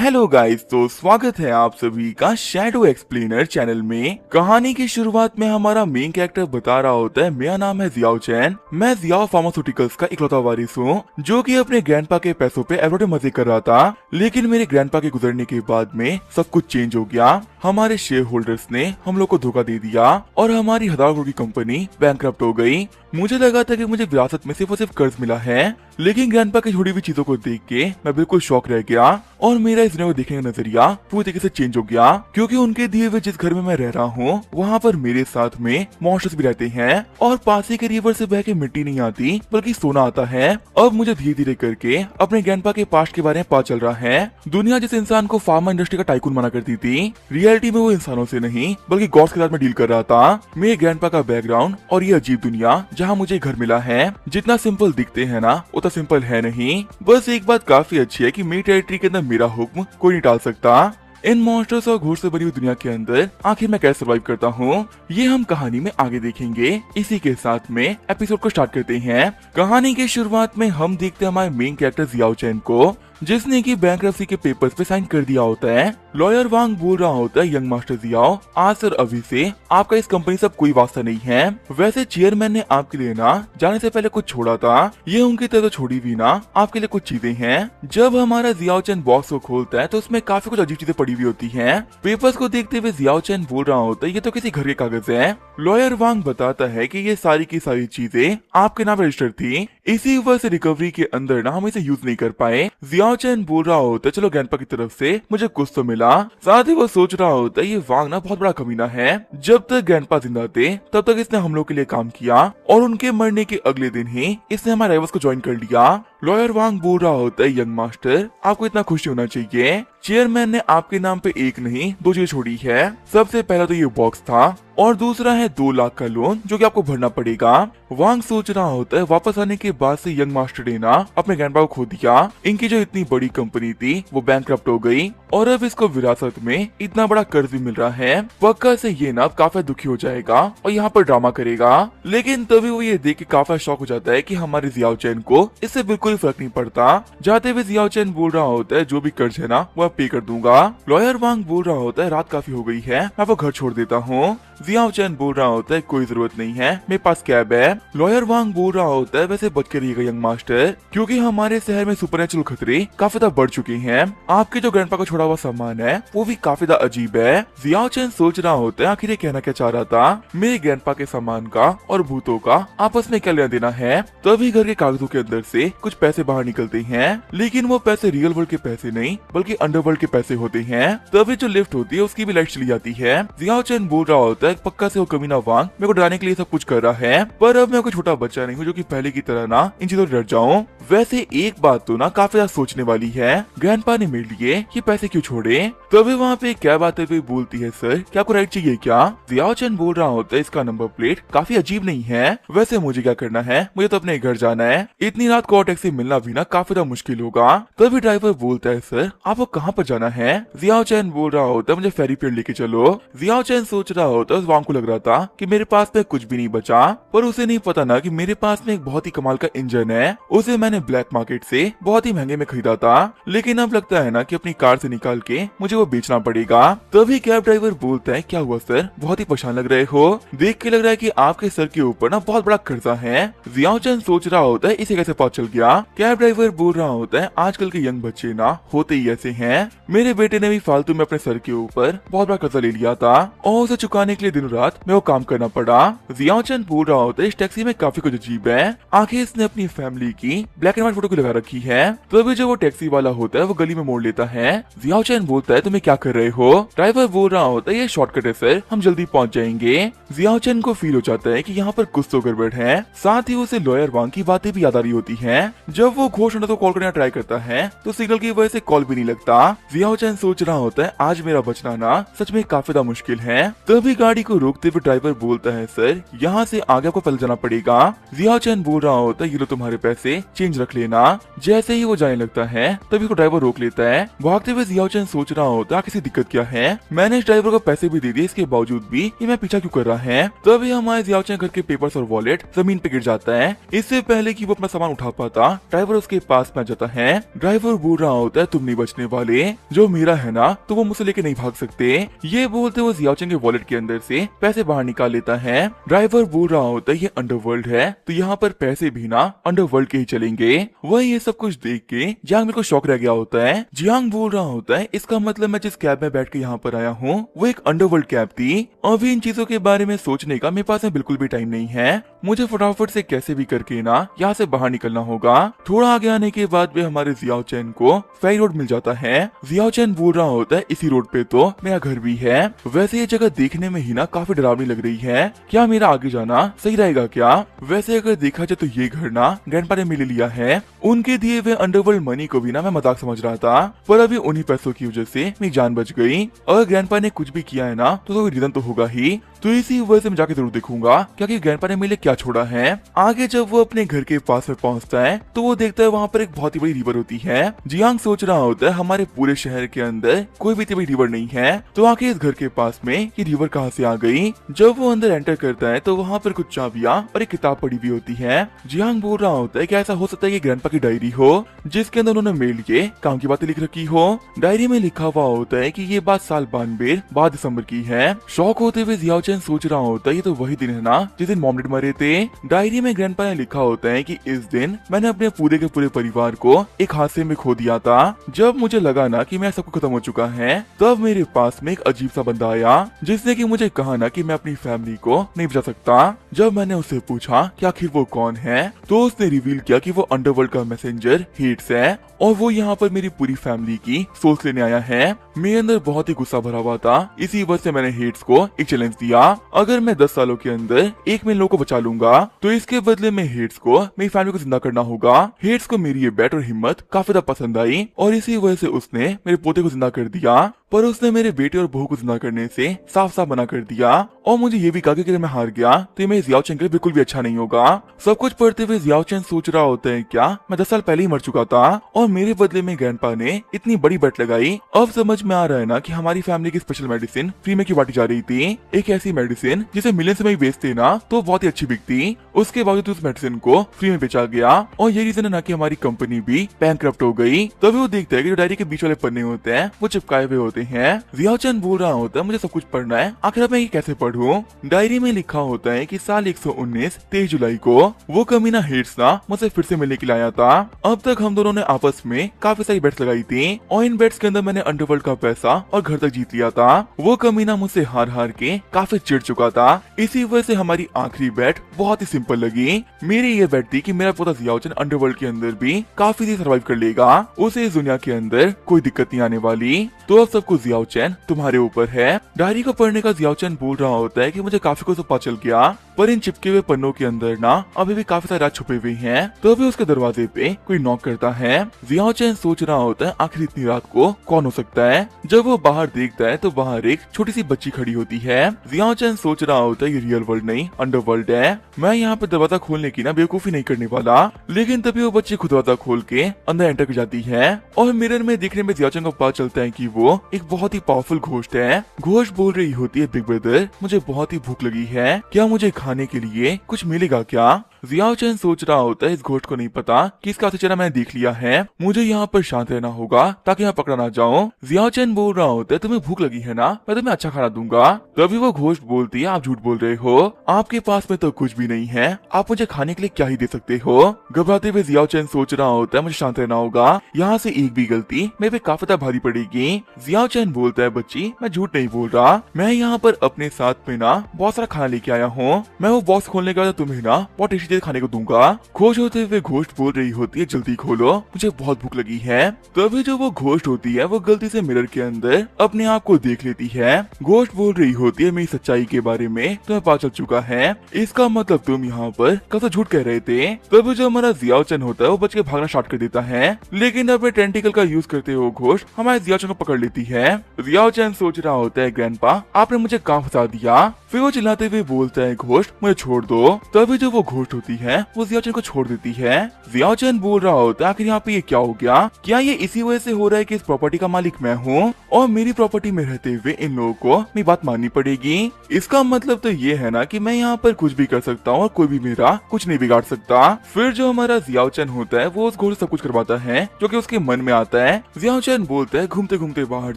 Hello guys, तो स्वागत है आप सभी का शैडो एक्सप्लेनर चैनल में। कहानी की शुरुआत में हमारा मेन कैरेक्टर बता रहा होता है, मेरा नाम है जियाओ चैन। मैं जियाओ फार्मास्यूटिकल्स का इकलौता वारिस हूँ जो कि अपने ग्रैंडपा के पैसों पे एवरोडे मजे कर रहा था। लेकिन मेरे ग्रैंडपा के गुजरने के बाद में सब कुछ चेंज हो गया। हमारे शेयर होल्डर्स ने हम लोग को धोखा दे दिया और हमारी हजारों करोड़ की कंपनी बैंकरप्ट हो गई। मुझे लगा था कि मुझे विरासत में सिर्फ और सिर्फ कर्ज मिला है, लेकिन ग्रैंडपा की छोड़ी हुई चीजों को देख के मैं बिल्कुल शॉक रह गया और मेरा इस दुनिया को देखने का नजरिया पूरी तरीके से चेंज हो गया। क्योंकि उनके दिए हुए जिस घर में मैं रह रहा हूँ वहाँ पर मेरे साथ में मॉन्स्टर्स भी रहते हैं और पास ही के रिवर से बह के मिट्टी नहीं आती बल्कि सोना आता है। अब मुझे धीरे धीरे करके अपने ग्रैंडपा के पास्ट के बारे में पता चल रहा है। दुनिया जिस इंसान को फार्मा इंडस्ट्री का टाइकून माना करती थी, रियलिटी में वो इंसानों से नहीं बल्कि गॉड्स के साथ में डील कर रहा था। मेरे ग्रैंडपा का बैकग्राउंड और ये अजीब दुनिया जहाँ मुझे घर मिला है, जितना सिंपल दिखते हैं ना उतना सिंपल है नहीं। बस एक बात काफी अच्छी है कि मेरी टेरिटरी के अंदर मेरा हुक्म कोई नहीं टाल सकता। इन मॉन्स्टर्स और घोड़ से बनी हुई दुनिया के अंदर आखिर मैं कैसे सर्वाइव करता हूँ, ये हम कहानी में आगे देखेंगे। इसी के साथ में एपिसोड को स्टार्ट करते हैं। कहानी की शुरुआत में हम देखते हैं हमारे मेन कैरेक्टर जियाओ चैन को, जिसने की बैंकरप्सी के पेपर्स पे साइन कर दिया होता है। लॉयर वांग बोल रहा होता है, यंग मास्टर जियाओ, आज और अभी से आपका इस कंपनी से कोई वास्ता नहीं है। वैसे चेयरमैन ने आपके लिए ना जाने से पहले कुछ छोड़ा था, ये उनकी तरह छोड़ी भी ना आपके लिए कुछ चीजें हैं। जब हमारा जियाओ चैन बॉक्स को खोलता है तो उसमें काफी कुछ अजीब चीजें पड़ी हुई होती हैं। पेपर्स को देखते हुए जियाओ चैन बोल रहा होता है, ये तो किसी घर के कागज है। लॉयर वांग बताता है कि ये सारी की सारी चीजें आपके नाम रजिस्टर थी, इसी वजह से रिकवरी के अंदर ना हम इसे यूज नहीं कर पाए। जियाओ चैन बोल रहा होता है, चलो ग्रैंडपा की तरफ से मुझे कुछ तो मिला। साथ ही वो सोच रहा होता है, ये वांग ना बहुत बड़ा कमीना है। जब तक ग्रैंडपा जिंदा थे तब तक इसने हम लोग के लिए काम किया और उनके मरने के अगले दिन ही इसने हमारे राइवल्स को ज्वाइन कर लिया। लॉयर वांग बोल रहा होता है, यंग मास्टर आपको इतना खुशी होना चाहिए। चेयरमैन ने आपके नाम पे एक नहीं दो चीजें छोड़ी है। सबसे पहला तो ये बॉक्स था और दूसरा है 2 लाख का लोन जो कि आपको भरना पड़ेगा। वांग सोच रहा होता है, वापस आने के बाद से यंग मास्टर ने ना अपने ग्रैंडपा को खो दिया। इनकी जो इतनी बड़ी कंपनी थी वो बैंकरप्ट हो गई और अब इसको विरासत में इतना बड़ा कर्ज भी मिल रहा है। पक्का से ये ना काफी दुखी हो जाएगा और यहाँ पर ड्रामा करेगा। लेकिन तभी वो ये देख के काफी शॉक हो जाता है कि हमारे जियाओ चैन को इससे बिल्कुल फर्क नहीं पड़ता। जाते हुए जियाओ चैन बोल रहा होता है, जो भी कर्ज है ना वो पे कर दूंगा। लॉयर वांग बोल रहा होता है, रात काफी हो गई है, मैं वो घर छोड़ देता हूँ। जियाओ चैन बोल रहा होता है, कोई जरूरत नहीं है, मेरे पास कैब है। लॉयर वांग बोल रहा होता है, वैसे बच के रहिएगा यंग मास्टर, क्योंकि हमारे शहर में सुपरनेचुरल खतरे काफी ज्यादा बढ़ चुके हैं। आपके जो ग्रैंडपा का छोड़ा हुआ सामान है वो भी काफी ज्यादा अजीब है। जियाओ चैन सोच रहा होता है, आखिर ये कहना क्या चाह रहा था, मेरे ग्रैंडपा के सामान का और भूतों का आपस में क्या लेना देना है। तभी घर के कागजों के अंदर से कुछ पैसे बाहर निकलते हैं, लेकिन वो पैसे रियल वर्ल्ड के पैसे नहीं बल्कि अंडरवर्ल्ड के पैसे होते हैं। तभी जो लिफ्ट होती है उसकी भी लाइट चली जाती है। जियाओ चैन बोल रहा होता है, पक्का से वो कमीना वांग मेरे को डराने के लिए सब कुछ कर रहा है, पर अब मैं कोई छोटा बच्चा नहीं हूँ जो कि पहले की तरह ना इन चीजों से डर जाऊं। वैसे एक बात तो ना काफी ज्यादा सोचने वाली है, ग्रैंडपा ने मेरे लिए ये पैसे क्यों छोड़े। तभी वहाँ पे कैब आते हुए बोलती है, सर क्या आपको राइड चाहिए क्या। जियाओ चैन बोल रहा होता है, इसका नंबर प्लेट काफी अजीब नहीं है, वैसे मुझे क्या करना है, मुझे तो अपने घर जाना है, इतनी रात को टैक्सी मिलना भी ना काफी ज्यादा मुश्किल होगा। तभी ड्राइवर बोलता है, सर आपको कहाँ पर जाना है। जियाओ चैन बोल रहा होता है, मुझे फेरी पे लेके चलो। जियाओ चैन सोच रहा होता है, उस वांग को लग रहा था कि मेरे पास में कुछ भी नहीं बचा, पर उसे नहीं पता ना कि मेरे पास में एक बहुत ही कमाल का इंजन है, उसे मैंने ब्लैक मार्केट से बहुत ही महंगे में खरीदा था, लेकिन अब लगता है ना कि अपनी कार से निकाल के मुझे वो बेचना पड़ेगा। तभी कैब ड्राइवर बोलता है, क्या हुआ सर, बहुत ही परेशान लग रहे हो, देख के लग रहा है कि आपके सर के ऊपर ना बहुत बड़ा कर्जा है। जियाओ चैन सोच रहा होता है, इसे कैसे पता चल गया। कैब ड्राइवर बोल रहा होता है, आजकल के यंग बच्चे ना होते ही ऐसे हैं, मेरे बेटे ने भी फालतू में अपने सर के ऊपर बहुत बड़ा कर्जा ले लिया था और उसे चुकाने के लिए दिन रात में वो काम करना पड़ा। जियाओ चैन बोल रहा होता है, इस टैक्सी में काफी कुछ अजीब है, आखिर इसने अपनी फैमिली की ब्लैक एंड व्हाइट फोटो क्यों लगा रखी है। तभी जो वो टैक्सी वाला होता है वो गली में मोड़ लेता है। जियाओ चैन बोलता है, तुम्हें क्या कर रहे हो। ड्राइवर बोल रहा होता है, ये शॉर्टकट है सर, हम जल्दी पहुंच जाएंगे। जियाओ चैन को फील हो जाता है कि यहाँ पर कुछ तो गड़बड़ है। साथ ही उसे लॉयर वांग की बातें भी याद आ रही होती हैं। जब वो घोष को कॉल करने ट्राई करता है तो सिग्नल की वजह से कॉल भी नहीं लगता। जियाओ चैन सोच रहा होता है, आज मेरा बचना ना सच में काफी ज्यादा मुश्किल है। तभी गाड़ी को रोकते हुए ड्राइवर बोलता है, सर यहाँ से आगे को पहले जाना पड़ेगा। जियाओ चैन बोल रहा होता है, ये लो तुम्हारे पैसे, चेंज रख लेना। जैसे ही वो जाने लगता है तभी को ड्राइवर रोक लेता है। भागते हुए जियाओ चैन सोच रहा होता है, किसी दिक्कत क्या है, मैंने इस ड्राइवर को पैसे भी दे दिए, इसके बावजूद भी ये मैं पीछा क्यों कर रहा है। तभी हमारे जियाओ चैन घर के पेपर्स और वॉलेट जमीन पे गिर जाता है। इससे पहले कि वो अपना सामान उठा पाता ड्राइवर उसके पास में आ जाता है। ड्राइवर बोल रहा होता है तुम नहीं बचने वाले, जो मेरा है ना तो वो मुझसे लेके नहीं भाग सकते। ये बोलते वो जियाओचेन के वॉलेट के अंदर से पैसे बाहर निकाल लेता है। ड्राइवर बोल रहा होता है ये अंडरवर्ल्ड है तो यहाँ पर पैसे भी ना अंडरवर्ल्ड के ही चलेंगे। वह ये सब कुछ देख के जियांग बिल्कुल शॉक रह गया होता है। जियांग बोल रहा होता है इसका मतलब मैं जिस कैब में बैठ के यहाँ पर आया हूँ वो एक अंडरवर्ल्ड कैब थी। अभी इन चीजों के बारे में सोचने का मेरे पास में बिल्कुल भी टाइम नहीं है, मुझे फटाफट से कैसे भी करके ना यहाँ से बाहर निकलना होगा। थोड़ा आगे आने के बाद वे हमारे जियाओचेन को फेरी रोड मिल जाता है। जियाओचेन बोल रहा होता है इसी रोड पे तो मेरा घर भी है। वैसे ये जगह देखने में ही ना काफी डरावनी लग रही है, क्या मेरा आगे जाना सही रहेगा क्या? वैसे अगर देखा जाए तो ये घर ना ग्रैंडपा ने मिल लिया है, उनके दिए हुए अंडरवर्ल्ड मनी को भी ना मैं मजाक समझ रहा था, पर अभी उन्हीं पैसों की वजह से मेरी जान बच गई। अगर ग्रैंडपा ने कुछ भी किया है ना तो रीजन तो होगा ही, तो इसी वजह से मैं जाके जरूर देखूंगा क्योंकि ग्रैंडपा ने मेरे लिए क्या छोड़ा है। आगे जब वो अपने घर के पास में पहुंचता है तो वो देखता है वहाँ पर एक बहुत ही बड़ी रिवर होती है। जियांग सोच रहा होता है हमारे पूरे शहर के अंदर कोई भी इतनी बड़ी रिवर नहीं है, तो आके इस घर के पास में ये रिवर कहाँ से आ गई। जब वो अंदर एंटर करता है तो वहाँ पर कुछ चाबियां और एक किताब पड़ी हुई होती है। जियांग बोल रहा होता है कि ऐसा हो सकता है कि ग्रैंडपा की डायरी हो जिसके अंदर उन्होंने मेल के काम की बातें लिख रखी हो। डायरी में लिखा हुआ होता है कि ये बात साल 92 बाद दिसंबर की है। शौक होते हुए जियाओचेन सोच रहा होता है ये तो वही दिन है ना जिस दिन मॉम डैड मरे थे। डायरी में ग्रैंडपा ने लिखा होता है कि इस दिन मैंने अपने पूरे के पूरे परिवार को एक हादसे में खो दिया था। जब मुझे लगा ना कि मैं सब कुछ खत्म हो चुका है तब मेरे पास में एक अजीब सा बंदा आया जिसने कि मुझे कहा ना कि मैं अपनी फैमिली को नहीं बचा सकता। जब मैंने उससे पूछा कि आखिर वो कौन है तो उसने रिवील किया कि वो अंडरवर्ल्ड का मैसेंजर हेट्स है और वो यहाँ पर मेरी पूरी फैमिली की सोच लेने आया है। मेरे अंदर बहुत ही गुस्सा भरा हुआ था, इसी वजह से मैंने हेट्स को एक चैलेंज दिया, अगर मैं 10 सालों के अंदर 1 मिलियन लोगों को बचा लूंगा तो इसके बदले में हेट्स को मेरी फैमिली को जिंदा करना होगा। हेट्स को मेरी ये बैट और हिम्मत काफी ज्यादा पसंद आई और इसी वजह से उसने मेरे पोते को जिंदा कर दिया, पर उसने मेरे बेटे और बहू को जिंदा करने से साफ साफ मना कर दिया और मुझे ये भी कहा कि अगर मैं हार गया तो मेरे जियाओचेन के लिए बिल्कुल भी अच्छा नहीं होगा। सब कुछ पढ़ते हुए जियाओचेन सोच रहा होता है क्या मैं 10 साल पहले ही मर चुका था और मेरे बदले में ग्रैंडपा ने इतनी बड़ी बेट लगाई। अब समझ में आ रहा है ना कि हमारी फैमिली की स्पेशल मेडिसिन फ्री में क्यों बांटी जा रही थी। एक ऐसी मेडिसिन जिसे मिलियंस में ही बेचते ना तो बहुत ही अच्छी बिकती, उसके बावजूद उस मेडिसिन को फ्री में बेचा गया और ये रीजन है ना कि हमारी कंपनी भी बैंकक्रप्ट हो गई। तभी वो देखता है कि जो डायरी के बीच वाले पन्ने होते हैं वो चिपकाए हुए होते हैं। जियाओचेन बोल रहा होता है मुझे सब कुछ पढ़ना है, आखिर मैं ये कैसे पढ़ूं। डायरी में लिखा होता है कि साल 119 23 जुलाई को वो कमीना हेट्स ना मुझसे फिर से मिलने के लिए आया था। अब तक हम दोनों ने आपस में काफी सारी बेट्स लगाई थी और इन बेट्स के अंदर मैंने अंडरवर्ल्ड का पैसा और घर तक जीत लिया था। वो कमीना मुझसे हार हार के काफी चिढ़ चुका था, इसी वजह से हमारी आखिरी बेट बहुत ही सिंपल लगी। मेरी ये बेट थी कि मेरा पोता जियाओचेन अंडरवर्ल्ड के अंदर भी काफी देर सर्वाइव कर लेगा, उसे इस दुनिया के अंदर कोई दिक्कत नहीं आने वाली। तो अब सब कुछ जियाओचेन तुम्हारे ऊपर है। डायरी को पढ़ने का जियाओचेन बोल रहा होता है कि मुझे काफी कुछ तो पता चल गया, पर इन चिपके हुए पन्नों के अंदर ना अभी भी काफी सारे राज छुपे हुए हैं। तो अभी उसके दरवाजे पे कोई नॉक करता है। जियाओचेन सोच रहा होता है आखिर इतनी रात को कौन हो सकता है। जब वो बाहर देखता है तो बाहर एक छोटी सी बच्ची खड़ी होती है। जियाओचेन सोच रहा होता है ये रियल वर्ल्ड नहीं अंडरवर्ल्ड है, मैं यहाँ पे दरवाजा खोलने की ना बेवकूफी नहीं करने वाला। लेकिन तभी वो बच्ची खुद दरवाजा खोल के अंदर एंटर कर जाती है और मिरर में देखने में जियाओचेन को पता चलता है कि वो एक बहुत ही पावरफुल घोस्ट है। घोस्ट बोल रही होती है बिग ब्रदर मुझे बहुत ही भूख लगी है, क्या मुझे खाने के लिए कुछ मिलेगा क्या। जियाओचेन सोच रहा होता है इस घोस्ट को नहीं पता कि इसका चेहरा मैंने देख लिया है, मुझे यहाँ पर शांत रहना होगा ताकि मैं पकड़ा ना जाऊं। जियाओचेन बोल रहा होता है तुम्हें भूख लगी है ना, मैं तुम्हें अच्छा खाना दूंगा। तभी वो घोस्ट बोलती है आप झूठ बोल रहे हो, आपके पास में तो कुछ भी नहीं है, आप मुझे खाने के लिए क्या ही दे सकते हो। घबराते हुए जियाओचेन सोच रहा होता है मुझे शांत रहना होगा, यहाँ से एक भी गलती मेरे पे काफी ज्यादा भारी पड़ेगी। जियाओचेन बोलता है बच्ची मैं झूठ नहीं बोल रहा, मैं यहाँ पर अपने साथ में ना बहुत सारा खाना लेके आया हूँ, मैं वो बॉक्स खोलने के बाद तुम्हें ना बहुत टेस्टी चीज खाने को दूंगा। खुश होते हुए घोस्ट बोल रही होती है जल्दी खोलो मुझे बहुत भूख लगी है। तभी जो वो घोस्ट होती है वो गलती से मिरर के अंदर अपने आप को देख लेती है। घोस्ट बोल रही होती है मेरी सच्चाई के बारे में तुम्हें पता चल चुका है, इसका मतलब तुम यहाँ पर कब से झूठ कह रहे थे। तभी जो हमारा जियाओचेन होता है वो बच के भागना स्टार्ट कर देता है, लेकिन अपने टेंटिकल का यूज करते हुए घोस्ट हमारे जियाओचेन को पकड़ लेती है। जियाओचेन सोच रहा होता है ग्रैंडपा आपने मुझे कहाँ फंसा दिया। फिर वो चिल्लाते हुए बोलता है घोस्ट मुझे छोड़ दो। तभी जो वो घोस्ट होती है वो जियाओ चैन को छोड़ देती है। जियाओ चैन बोल रहा होता है आखिर यहाँ पे ये क्या हो गया, क्या ये इसी वजह से हो रहा है कि इस प्रॉपर्टी का मालिक मैं हूँ और मेरी प्रॉपर्टी में रहते हुए इन लोगों को मेरी बात माननी पड़ेगी। इसका मतलब तो ये है ना कि मैं यहाँ पर कुछ भी कर सकता हूँ और कोई भी मेरा कुछ नहीं बिगाड़ सकता। फिर जो हमारा जियाओ चैन होता है वो उस घोड़े से सब कुछ करवाता है जो कि उसके मन में आता है। जियाओ चैन बोलता है घूमते घूमते बाहर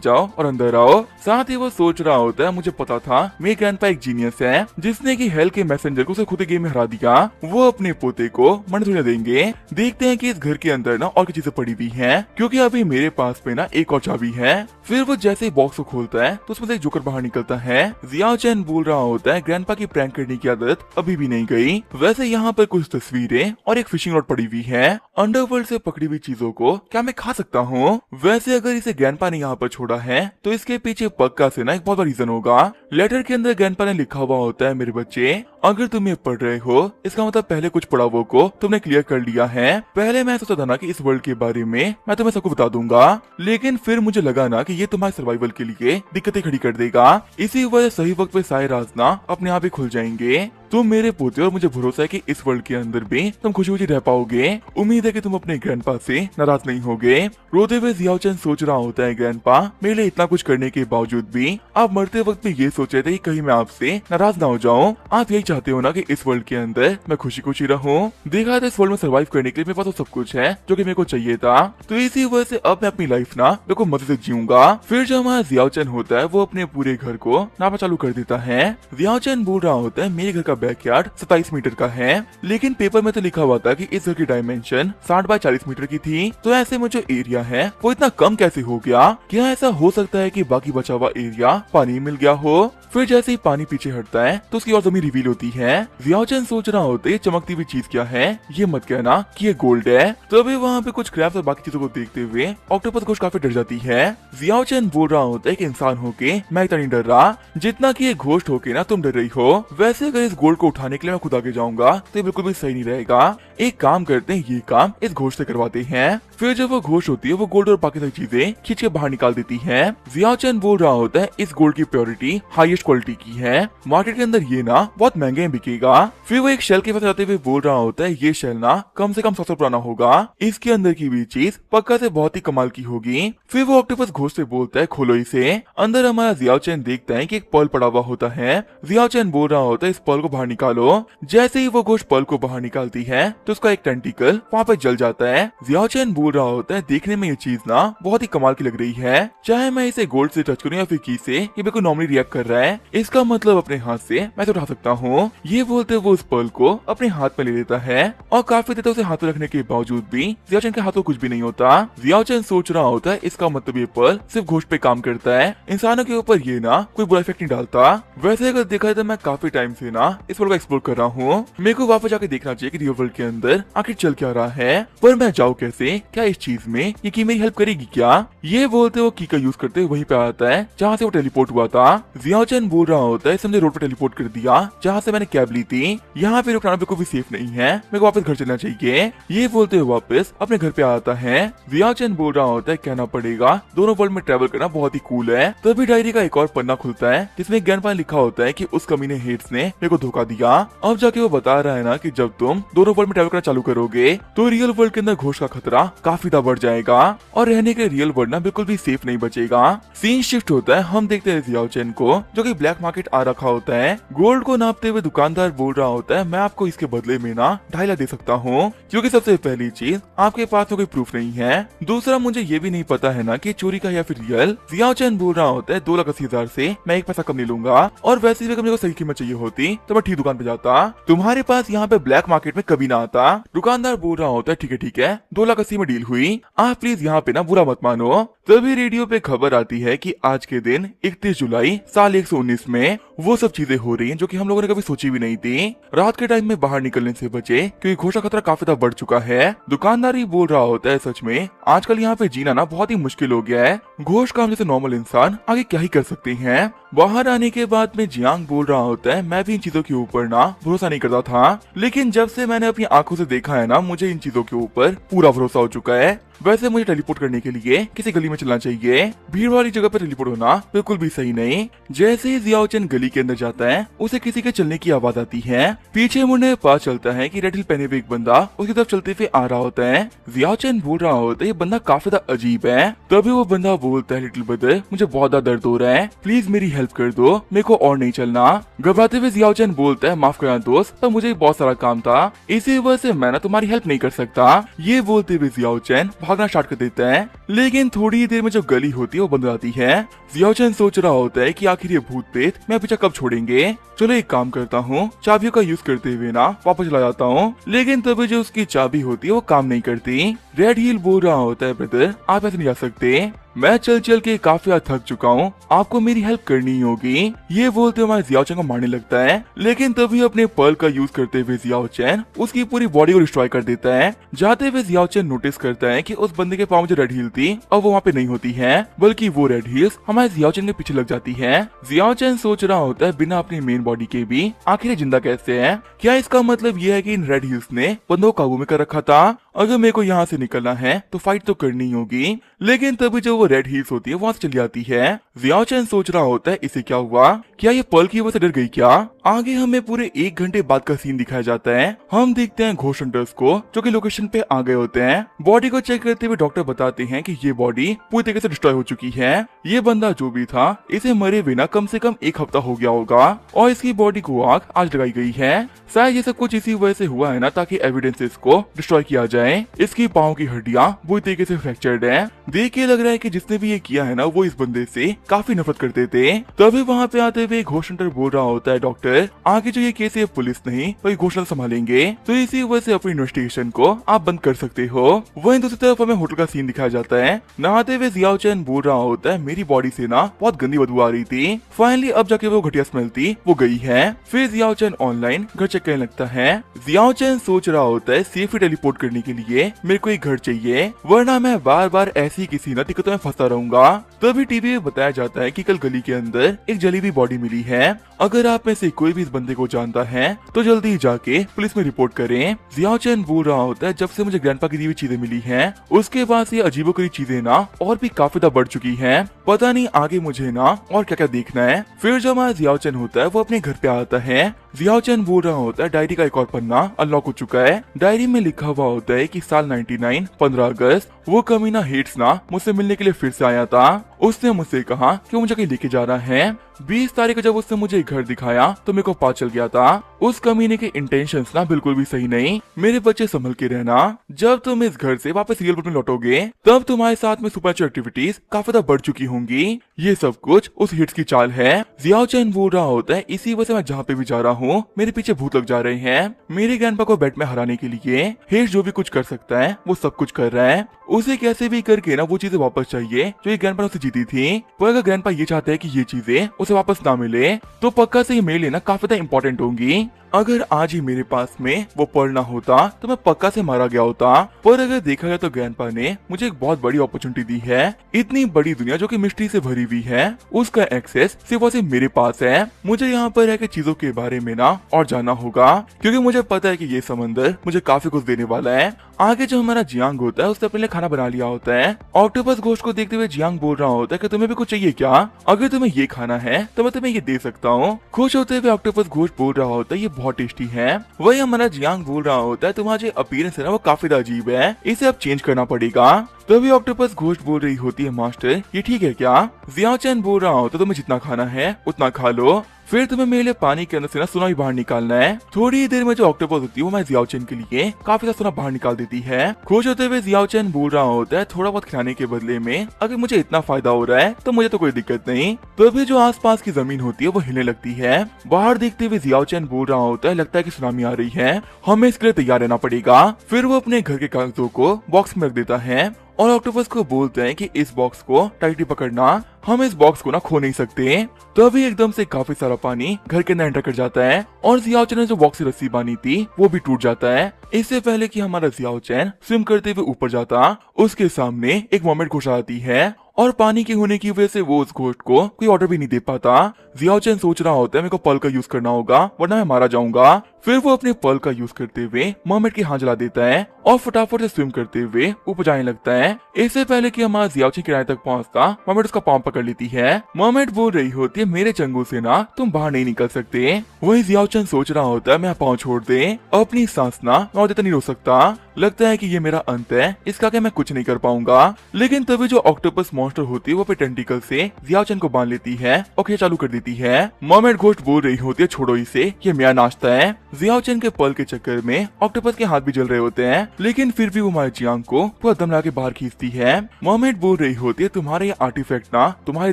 जाओ और अंदर आओ। साथ ही वो सोच रहा होता है मुझे पता था मेरे ग्रैंडपा एक जीनियस है जिसने की हेल के मैसेंजर को उसे खुद गेम में हरा दिया। वो अपने पोते को मरने थोड़ी देंगे। देखते हैं कि इस घर के अंदर ना और क्या चीजें पड़ी हुई हैं, क्योंकि अभी मेरे पास पे ना एक और चाबी है। फिर वो जैसे ही बॉक्स को खोलता है तो उसमें से एक जोकर बाहर निकलता है। जियाओ चैन बोल रहा होता है ग्रैंडपा की प्रैंक करने की आदत अभी भी नहीं गई। वैसे यहाँ पर कुछ तस्वीरें और एक फिशिंग रॉड पड़ी हुई है। अंडरवर्ल्ड से पकड़ी हुई चीजों को क्या मैं खा सकता हूँ? वैसे अगर इसे ग्रैंडपा ने यहाँ पर छोड़ा है तो इसके पीछे पक्का से ना एक बहुत बड़ा रीजन होगा। लेटर के अंदर ग्रैंडपा ने लिखा हुआ होता है मेरे बच्चे अगर तुम ये पढ़ रहे हो इसका मतलब पहले कुछ पढ़ावों को तुमने क्लियर कर लिया है। पहले मैं सोचा था ना कि इस वर्ल्ड के बारे में मैं तुम्हें सबको बता दूंगा, लेकिन फिर मुझे लगा ना कि ये तुम्हारे सर्वाइवल के लिए दिक्कतें खड़ी कर देगा। इसी वजह सही वक्त पे सारे राज ना अपने आप ही खुल जाएंगे। तुम मेरे पोते और मुझे भरोसा है कि इस वर्ल्ड के अंदर भी तुम खुशी खुशी रह पाओगे। उम्मीद है कि तुम अपने ग्रैंडपा से नाराज नहीं होगे। रोते हुए जियाओ चैन सोच रहा होता है ग्रैंडपा मेरे लिए इतना कुछ करने के बावजूद भी आप मरते वक्त भी ये सोच रहे थे कि कहीं मैं आपसे नाराज ना हो जाऊं। आप यही चाहते हो ना कि इस वर्ल्ड के अंदर मैं खुशी खुशी रहूं। देखा था इस वर्ल्ड में सर्वाइव करने के लिए मेरे पास तो सब कुछ है जो कि मेरे को चाहिए था, तो इसी वजह से अब मैं अपनी लाइफ ना बिल्कुल मजे से जीऊंगा। फिर जो हमारा जियाओ चैन होता है वो अपने पूरे घर को नापना चालू कर देता है। जियाओ चैन बोल रहा होता है मेरे घर का बैकयार्ड 27 मीटर का है, लेकिन पेपर में तो लिखा हुआ था कि इस घर की डायमेंशन 60 बाय 40 मीटर की थी, तो ऐसे में जो एरिया है वो इतना कम कैसे हो गया? क्या ऐसा हो सकता है कि बाकी बचा हुआ एरिया पानी मिल गया हो? फिर जैसे ही पानी पीछे हटता है तो उसकी और जमीन रिवील होती है। जियाओ चैन सोच रहा होता है ये चमकती हुई चीज क्या है, ये मत कहना कि ये गोल्ड है। तो अभी वहाँ पे कुछ क्रैब्स और बाकी चीजों को देखते हुए ऑक्टोपस घोस्ट काफी डर जाती है। जियाओ चैन बोल रहा होता है कि इंसान होके मैं इतना नहीं डर रहा जितना कि ये घोस्ट होके ना तुम डर रही हो। वैसे अगर इस गोल्ड को उठाने के लिए मैं खुद आगे जाऊंगा तो ये बिल्कुल भी सही नहीं रहेगा। एक काम करते हैं, ये काम इस घोस्ट से करवाते हैं। फिर जब वो घोस्ट होती है वो गोल्ड और बाकी सारी चीजें खींच के बाहर निकाल देती है। जियाओ चैन बोल रहा होता है इस गोल्ड की प्योरिटी हाईएस्ट क्वालिटी की है, मार्केट के अंदर ये ना बहुत महंगे में बिकेगा। फिर वो एक शेल के पास जाते हुए बोल रहा होता है ये शेल ना कम से कम 100 साल पुराना होगा, इसके अंदर की भी चीज पक्का से बहुत ही कमाल की होगी। फिर वो ऑक्टोपस घोस्ट से बोलता है खोलो इसे। अंदर हमारा जियाओ चैन देखता है कि एक पर्ल पड़ा हुआ होता है। जियाओ चैन बोल रहा होता है इस पर्ल को बाहर निकालो। जैसे ही वो घोस्ट पर्ल को बाहर निकालती है तो उसका एक टेंटिकल वहाँ पे जल जाता है। जियाओ चैन बोल रहा होता है देखने में ये चीज ना बहुत ही कमाल की लग रही है, चाहे मैं इसे गोल्ड से टच करूँ या फिर की से, ये बिल्कुल नॉर्मली रिएक्ट कर रहा है। इसका मतलब अपने हाथ से मैं तो उठा सकता हूँ। ये बोलते वो उस पर्ल को अपने हाथ में ले लेता है और काफी देर तक उसे हाथ में रखने के बावजूद भी जियाओ चैन के हाथों कुछ भी नहीं होता। जियाओ चैन सोच रहा होता है इसका मतलब ये पर्ल सिर्फ घोस्ट पे काम करता है, इंसानों के ऊपर ये ना कोई बुरा इफेक्ट नहीं डालता। वैसे अगर देखा जाए तो मैं काफी टाइम से ना इस वर्ल्ड को एक्सप्लोर कर रहा हूँ। मेरे को वापस जाके देखना चाहिए कि रियल वर्ल्ड के अंदर आखिर चल क्या रहा है, पर मैं जाऊँ कैसे? क्या इस चीज में ये की मेरी हेल्प करेगी क्या? ये बोलते वो की का यूज करते वहीं पे आता है जहाँ से वो टेलीपोर्ट हुआ था। जियाओ चैन बोल रहा होता है समझे रोड पे टेलीपोर्ट कर दिया जहाँ से मैंने कैब ली थी। यहाँ पे रुकना बिल्कुल भी सेफ नहीं है, मेरे को वापस घर चलना चाहिए। ये बोलते हुए वापस अपने घर पे आता है। जियाओ चैन बोल रहा होता है कहना पड़ेगा दोनों वर्ल्ड में ट्रेवल करना बहुत ही कूल है। तभी डायरी का एक और पन्ना खुलता है जिसमें ग्रैंडपा ने लिखा होता है कि उस कमीने हेड्स ने मेरे को धोखा दिया। अब जाके वो बता रहा है ना कि जब तुम दोनों वर्ल्ड में ट्रेवल करना चालू करोगे तो रियल वर्ल्ड के अंदर घोस्ट का खतरा काफी ज्यादा बढ़ जाएगा और रहने के रियल वर्ल्ड ना बिल्कुल भी सेफ नहीं बचेगा। सीन शिफ्ट होता है, हम देखते हैं जियाओ चैन को जो कि ब्लैक मार्केट आ रखा होता है। गोल्ड को नापते हुए दुकानदार बोल रहा होता है मैं आपको इसके बदले में ना 2.5 लाख दे सकता हूँ, क्योंकि सबसे पहली चीज आपके पास में कोई प्रूफ नहीं है, दूसरा मुझे ये भी नहीं पता है ना कि चोरी का या फिर रियल। जियाओ चैन बोल रहा होता है 2,80,000 से मैं एक पैसा कम नहीं लूंगा और वैसे भी अगर मेरे को सही कीमत चाहिए होती तो मैं ठीक दुकान पे जाता, तुम्हारे पास यहाँ पे ब्लैक मार्केट में कभी ना आता। दुकानदार बोल रहा होता है ठीक है 2,80,000 में डील हुई, आप प्लीज यहाँ पे ना बुरा मत मानो। तभी रेडियो पे खबर आती है कि आज के दिन 31 जुलाई साल 119 में वो सब चीजें हो रही हैं जो कि हम लोगों ने कभी सोची भी नहीं थी। रात के टाइम में बाहर निकलने से बचे क्योंकि घोस्ट का खतरा काफी ज्यादा बढ़ चुका है। दुकानदार ही बोल रहा होता है सच में आजकल यहाँ पे जीना ना बहुत ही मुश्किल हो गया है, घोस्ट का हम जैसे नॉर्मल इंसान आगे क्या ही कर सकते हैं। बाहर आने के बाद में जियांग बोल रहा होता है मैं भी इन चीजों के ऊपर ना भरोसा नहीं करता था, लेकिन जब से मैंने अपनी आंखों से देखा है ना मुझे इन चीजों के ऊपर पूरा भरोसा हो चुका है। वैसे मुझे टेलीपोर्ट करने के लिए किसी गली में चलना चाहिए, भीड़ वाली जगह पर टेलीपोर्ट होना बिल्कुल भी सही नहीं। जैसे ही जियाओ चैन गली के अंदर जाता है उसे किसी के चलने की आवाज आती है। पीछे मुड़ने पता चलता है कि रेड हिल पहने हुए एक बंदा उसकी तरफ चलते हुए आ रहा होता है। जियाओ चैन बोल रहा होता है ये बंदा काफी ज्यादा अजीब है। तभी वो बंदा बोलता है लिटिल ब्रदर मुझे बहुत ज्यादा दर्द हो रहा है, प्लीज मेरी हेल्प कर दो, मेरे को और नहीं चलना। घबराते हुए जियाओ चैन बोलता है माफ करना दोस्त, पर मुझे बहुत सारा काम था, इसी वजह से मैं ना तुम्हारी हेल्प नहीं कर सकता। ये बोलते हुए जियाओ चैन भागना स्टार्ट कर देता है, लेकिन थोड़ी ही देर में जो गली होती है वो बंद हो जाती है। जियाओ चैन सोच रहा होता है कि आखिर ये भूत प्रेत मैं पीछे कब छोड़ेंगे। चलो एक काम करता हूँ, चाबियों का यूज करते हुए ना वापस चला जाता हूँ। लेकिन तभी जो उसकी चाबी होती है वो काम नहीं करती। रेड हिल बोल रहा होता है ब्रदर आप ऐसे नहीं जा सकते, मैं चल चल के काफी हद थक चुका हूँ, आपको मेरी हेल्प करनी ही होगी। ये बोलते हुए जियाओ चैन को मारने लगता है, लेकिन तभी अपने पर्ल का यूज करते हुए जियाओ चैन उसकी पूरी बॉडी को डिस्ट्रॉय कर देता है। जाते हुए जियाओ चैन नोटिस करता है कि उस बंदे के पाँव में जो रेड हील थी अब वो वहाँ पे नहीं होती है, बल्कि वो रेड हील्स हमारे जियाओ चैन के पीछे लग जाती है। जियाओ चैन सोच रहा होता है बिना अपनी मेन बॉडी के भी आखिर जिंदा कैसे है, क्या इसका मतलब ये है कि इन रेड हील्स ने बंदों को काबू में कर रखा था। अगर मेरे को यहाँ से निकलना है तो फाइट तो करनी ही होगी। लेकिन तभी जो वो रेड हील्स होती है वहां से चली जाती है। जियाओ चैन सोच रहा होता है इसे क्या हुआ, क्या ये पर्ल की वजह से डर गई क्या। आगे हमें पूरे 1 घंटे बाद का सीन दिखाया जाता है। हम देखते हैं घोस्ट हंटर्स को जो कि लोकेशन पे आ गए होते हैं। बॉडी को चेक करते हुए डॉक्टर बताते हैं कि ये बॉडी पूरी तरीके से डिस्ट्रॉय हो चुकी है। ये बंदा जो भी था इसे मरे बिना कम से कम 1 हफ्ता हो गया होगा और इसकी बॉडी को आग आज लगाई गई है। शायद ये सब कुछ इसी वजह से हुआ है ना, ताकि एविडेंसेस को डिस्ट्रॉय किया जाए। इसकी पाँव की हड्डियां बुरी तरीके से फ्रैक्चर्ड है। देख के लग रहा है कि जिसने भी ये किया है ना वो इस बंदे से काफी नफरत करते थे। तभी वहाँ पे आते हुए घोस्ट हंटर बोल रहा होता है डॉक्टर आगे जो ये केस है पुलिस नहीं वही घोस्ट हंटर संभालेंगे, तो इसी वजह से अपनी इन्वेस्टिगेशन को आप बंद कर सकते हो। वहीं दूसरी तरफ हमें होटल का सीन दिखाया जाता है। नहाते हुए जियाओ चैन बोल रहा होता है मेरी बॉडी से ना बहुत गंदी बदबू आ रही थी, फाइनली अब जाके वो घटिया स्मेल थी वो गई है। फिर जियाओ चैन ऑनलाइन घर चेक करने लगता है। जियाओ चैन सोच रहा होता है सेफली टेलीपोर्ट करने के लिए मेरे को एक घर चाहिए, वरना मैं बार बार ऐसी किसी न दिक्कतों में फंसा रहूंगा। तभी टीवी में बताया जाता है कि कल गली के अंदर एक जली हुई बॉडी मिली है। अगर आप में से कोई भी इस बंदे को जानता है तो जल्दी जाके पुलिस में रिपोर्ट करें। जियाओ चैन बोल रहा होता है जब से मुझे ग्रैंडपा की दी हुई चीजें मिली हैं उसके बाद से अजीबोगरीब चीजें ना और भी काफी ज्यादा बढ़ चुकी हैं, पता नहीं आगे मुझे ना और क्या क्या देखना है। फिर जब हमारा जियाओ चैन होता है वो अपने घर पे आता है। जियाओ चैन बोल रहा होता है डायरी का एक और पन्ना अनलॉक हो चुका है। डायरी में लिखा हुआ होता है कि साल 99 15 अगस्त वो कमीना हेट्स ना मुझसे मिलने के लिए फिर से आया था। उसने मुझसे कहा कि वो मुझे कहीं लेके जा रहा है। 20 तारीख को जब उसने मुझे घर दिखाया तो मेरे को पता चल गया था उस कमीने के इंटेंशंस ना बिल्कुल भी सही नहीं। मेरे बच्चे संभल के रहना, जब तुम इस घर से वापस रियल वर्ल्ड में लौटोगे तब तुम्हारे साथ में सुपरनेचुरल एक्टिविटीज काफी ज्यादा बढ़ चुकी होंगी। ये सब कुछ उस हिट्स की चाल है। जियाओ चैन बोल रहा होता है इसी वजह से मैं जहाँ पे भी जा रहा हूँ मेरे पीछे भूत लग जा रहे हैं। मेरे ग्रैंडपा को बेड में हराने के लिए हिट्स जो भी कुछ कर सकता है वो सब कुछ कर रहा है। उसे कैसे भी करके ना वो चीजें वापस चाहिए जो ये ग्रैंडपा उसे जीती थी। पर अगर ग्रैंडपा ये चाहते हैं कि ये चीजें उसे वापस ना मिले तो पक्का से ये मेरे लिए ना काफी ज्यादा इंपॉर्टेंट होंगी। अगर आज ही मेरे पास में वो पर्ल ना होता तो मैं पक्का से मारा गया होता। पर अगर देखा जाए तो ग्रैंडपा ने मुझे एक बहुत बड़ी अपॉर्चुनिटी दी है। इतनी बड़ी दुनिया जो कि मिस्ट्री से भरी हुई है उसका एक्सेस सिर्फ और सिर्फ मेरे पास है। मुझे यहाँ पर रहकर चीजों के बारे में ना और जानना होगा, क्योंकि मुझे पता है कि ये समंदर मुझे काफी कुछ देने वाला है। आगे जो हमारा जियांग होता है उसने अपने लिए खाना बना लिया होता है। ऑक्टोपस घोस्ट को देखते हुए जियांग बोल रहा होता है कि तुम्हें भी कुछ चाहिए क्या, अगर तुम्हें ये खाना है तो मैं तुम्हें ये दे सकता हूँ। खुश होते हुए ऑक्टोपस घोस्ट बोल रहा होता है ये बहुत टेस्टी है। वही हमारा जियांग बोल रहा होता है तुम्हारा जो अपीयरेंस है ना वो काफी अजीब है, इसे अब चेंज करना पड़ेगा। तभी ऑक्टोपस घोस्ट बोल रही होती है मास्टर ये ठीक है क्या। जियाओ चैन बोल रहा होता है तुम्हें जितना खाना है उतना खा लो, फिर तुम्हें मेरे लिए पानी के अंदर से ना सोना भी बाहर निकालना है। थोड़ी ही देर में जो ऑक्टोपस होती है वो मैं जियाओ चैन के लिए काफी ज्यादा सोना बाहर निकाल देती है। खुश होते हुए जियाओ चैन बोल रहा होता है थोड़ा बहुत खिलाने के बदले में अगर मुझे इतना फायदा हो रहा है तो मुझे तो कोई दिक्कत नहीं। तभी जो आसपास की जमीन होती है वो हिलने लगती है। बाहर देखते हुए जियाओ चैन बोल रहा होता है लगता है कि सुनामी आ रही है, हमें इसके लिए तैयार रहना पड़ेगा। फिर वो अपने घर के कागजों को बॉक्स में रख देता है और ऑक्टोपस को बोलते हैं कि इस बॉक्स को टाइटली पकड़ना, हम इस बॉक्स को ना खो नहीं सकते। तभी एकदम से काफी सारा पानी घर के अंदर एंटर कर जाता है और जियाओ चैन ने जो बॉक्स से रस्सी बांधी थी वो भी टूट जाता है। इससे पहले कि हमारा जियाओ चैन स्विम करते हुए ऊपर जाता उसके सामने एक मॉर्मेड घोस्ट आती है और पानी के होने की वजह से वो उस घोस्ट को कोई ऑर्डर भी नहीं दे पाता। जियाओ चैन सोच रहा होता है मेरे को पर्ल का यूज करना होगा वरना मैं मारा जाऊंगा। फिर वो अपने पर्ल का यूज करते हुए मर्मेड की हाथ जला देता है और फटाफट से स्विम करते हुए ऊपर जाने लगता है। इससे पहले कि हमारा जियाओ चैन किनारे तक पहुंचता मर्मेड उसका पाँव पकड़ लेती है। मर्मेड बोल रही होती है मेरे चंगुल से ना तुम बाहर नहीं निकल सकते। वही जियाओ चैन सोच रहा होता है मैं पाँव छोड़ दे, अपनी सांस ना मैं और नहीं रोक सकता, लगता है कि ये मेरा अंत है, इसका क्या मैं कुछ नहीं कर पाऊंगा। लेकिन तभी जो ऑक्टोपस मॉन्स्टर होती है वो अपने टेंटिकल से जियाओ चैन को बांध लेती है और खेल चालू कर देती है। मर्मेड घोस्ट बोल रही होती है छोड़ो इसे, ये मेरा नाश्ता है। जियाओ चैन के पर्ल के चक्कर में ऑक्टोपस के हाथ भी जल रहे होते हैं, लेकिन फिर भी वो हमारे जियांग को पूरा दम ला के बाहर खींचती है। मर्मेड बोल रही होती है तुम्हारा ये आर्टिफैक्ट ना तुम्हारी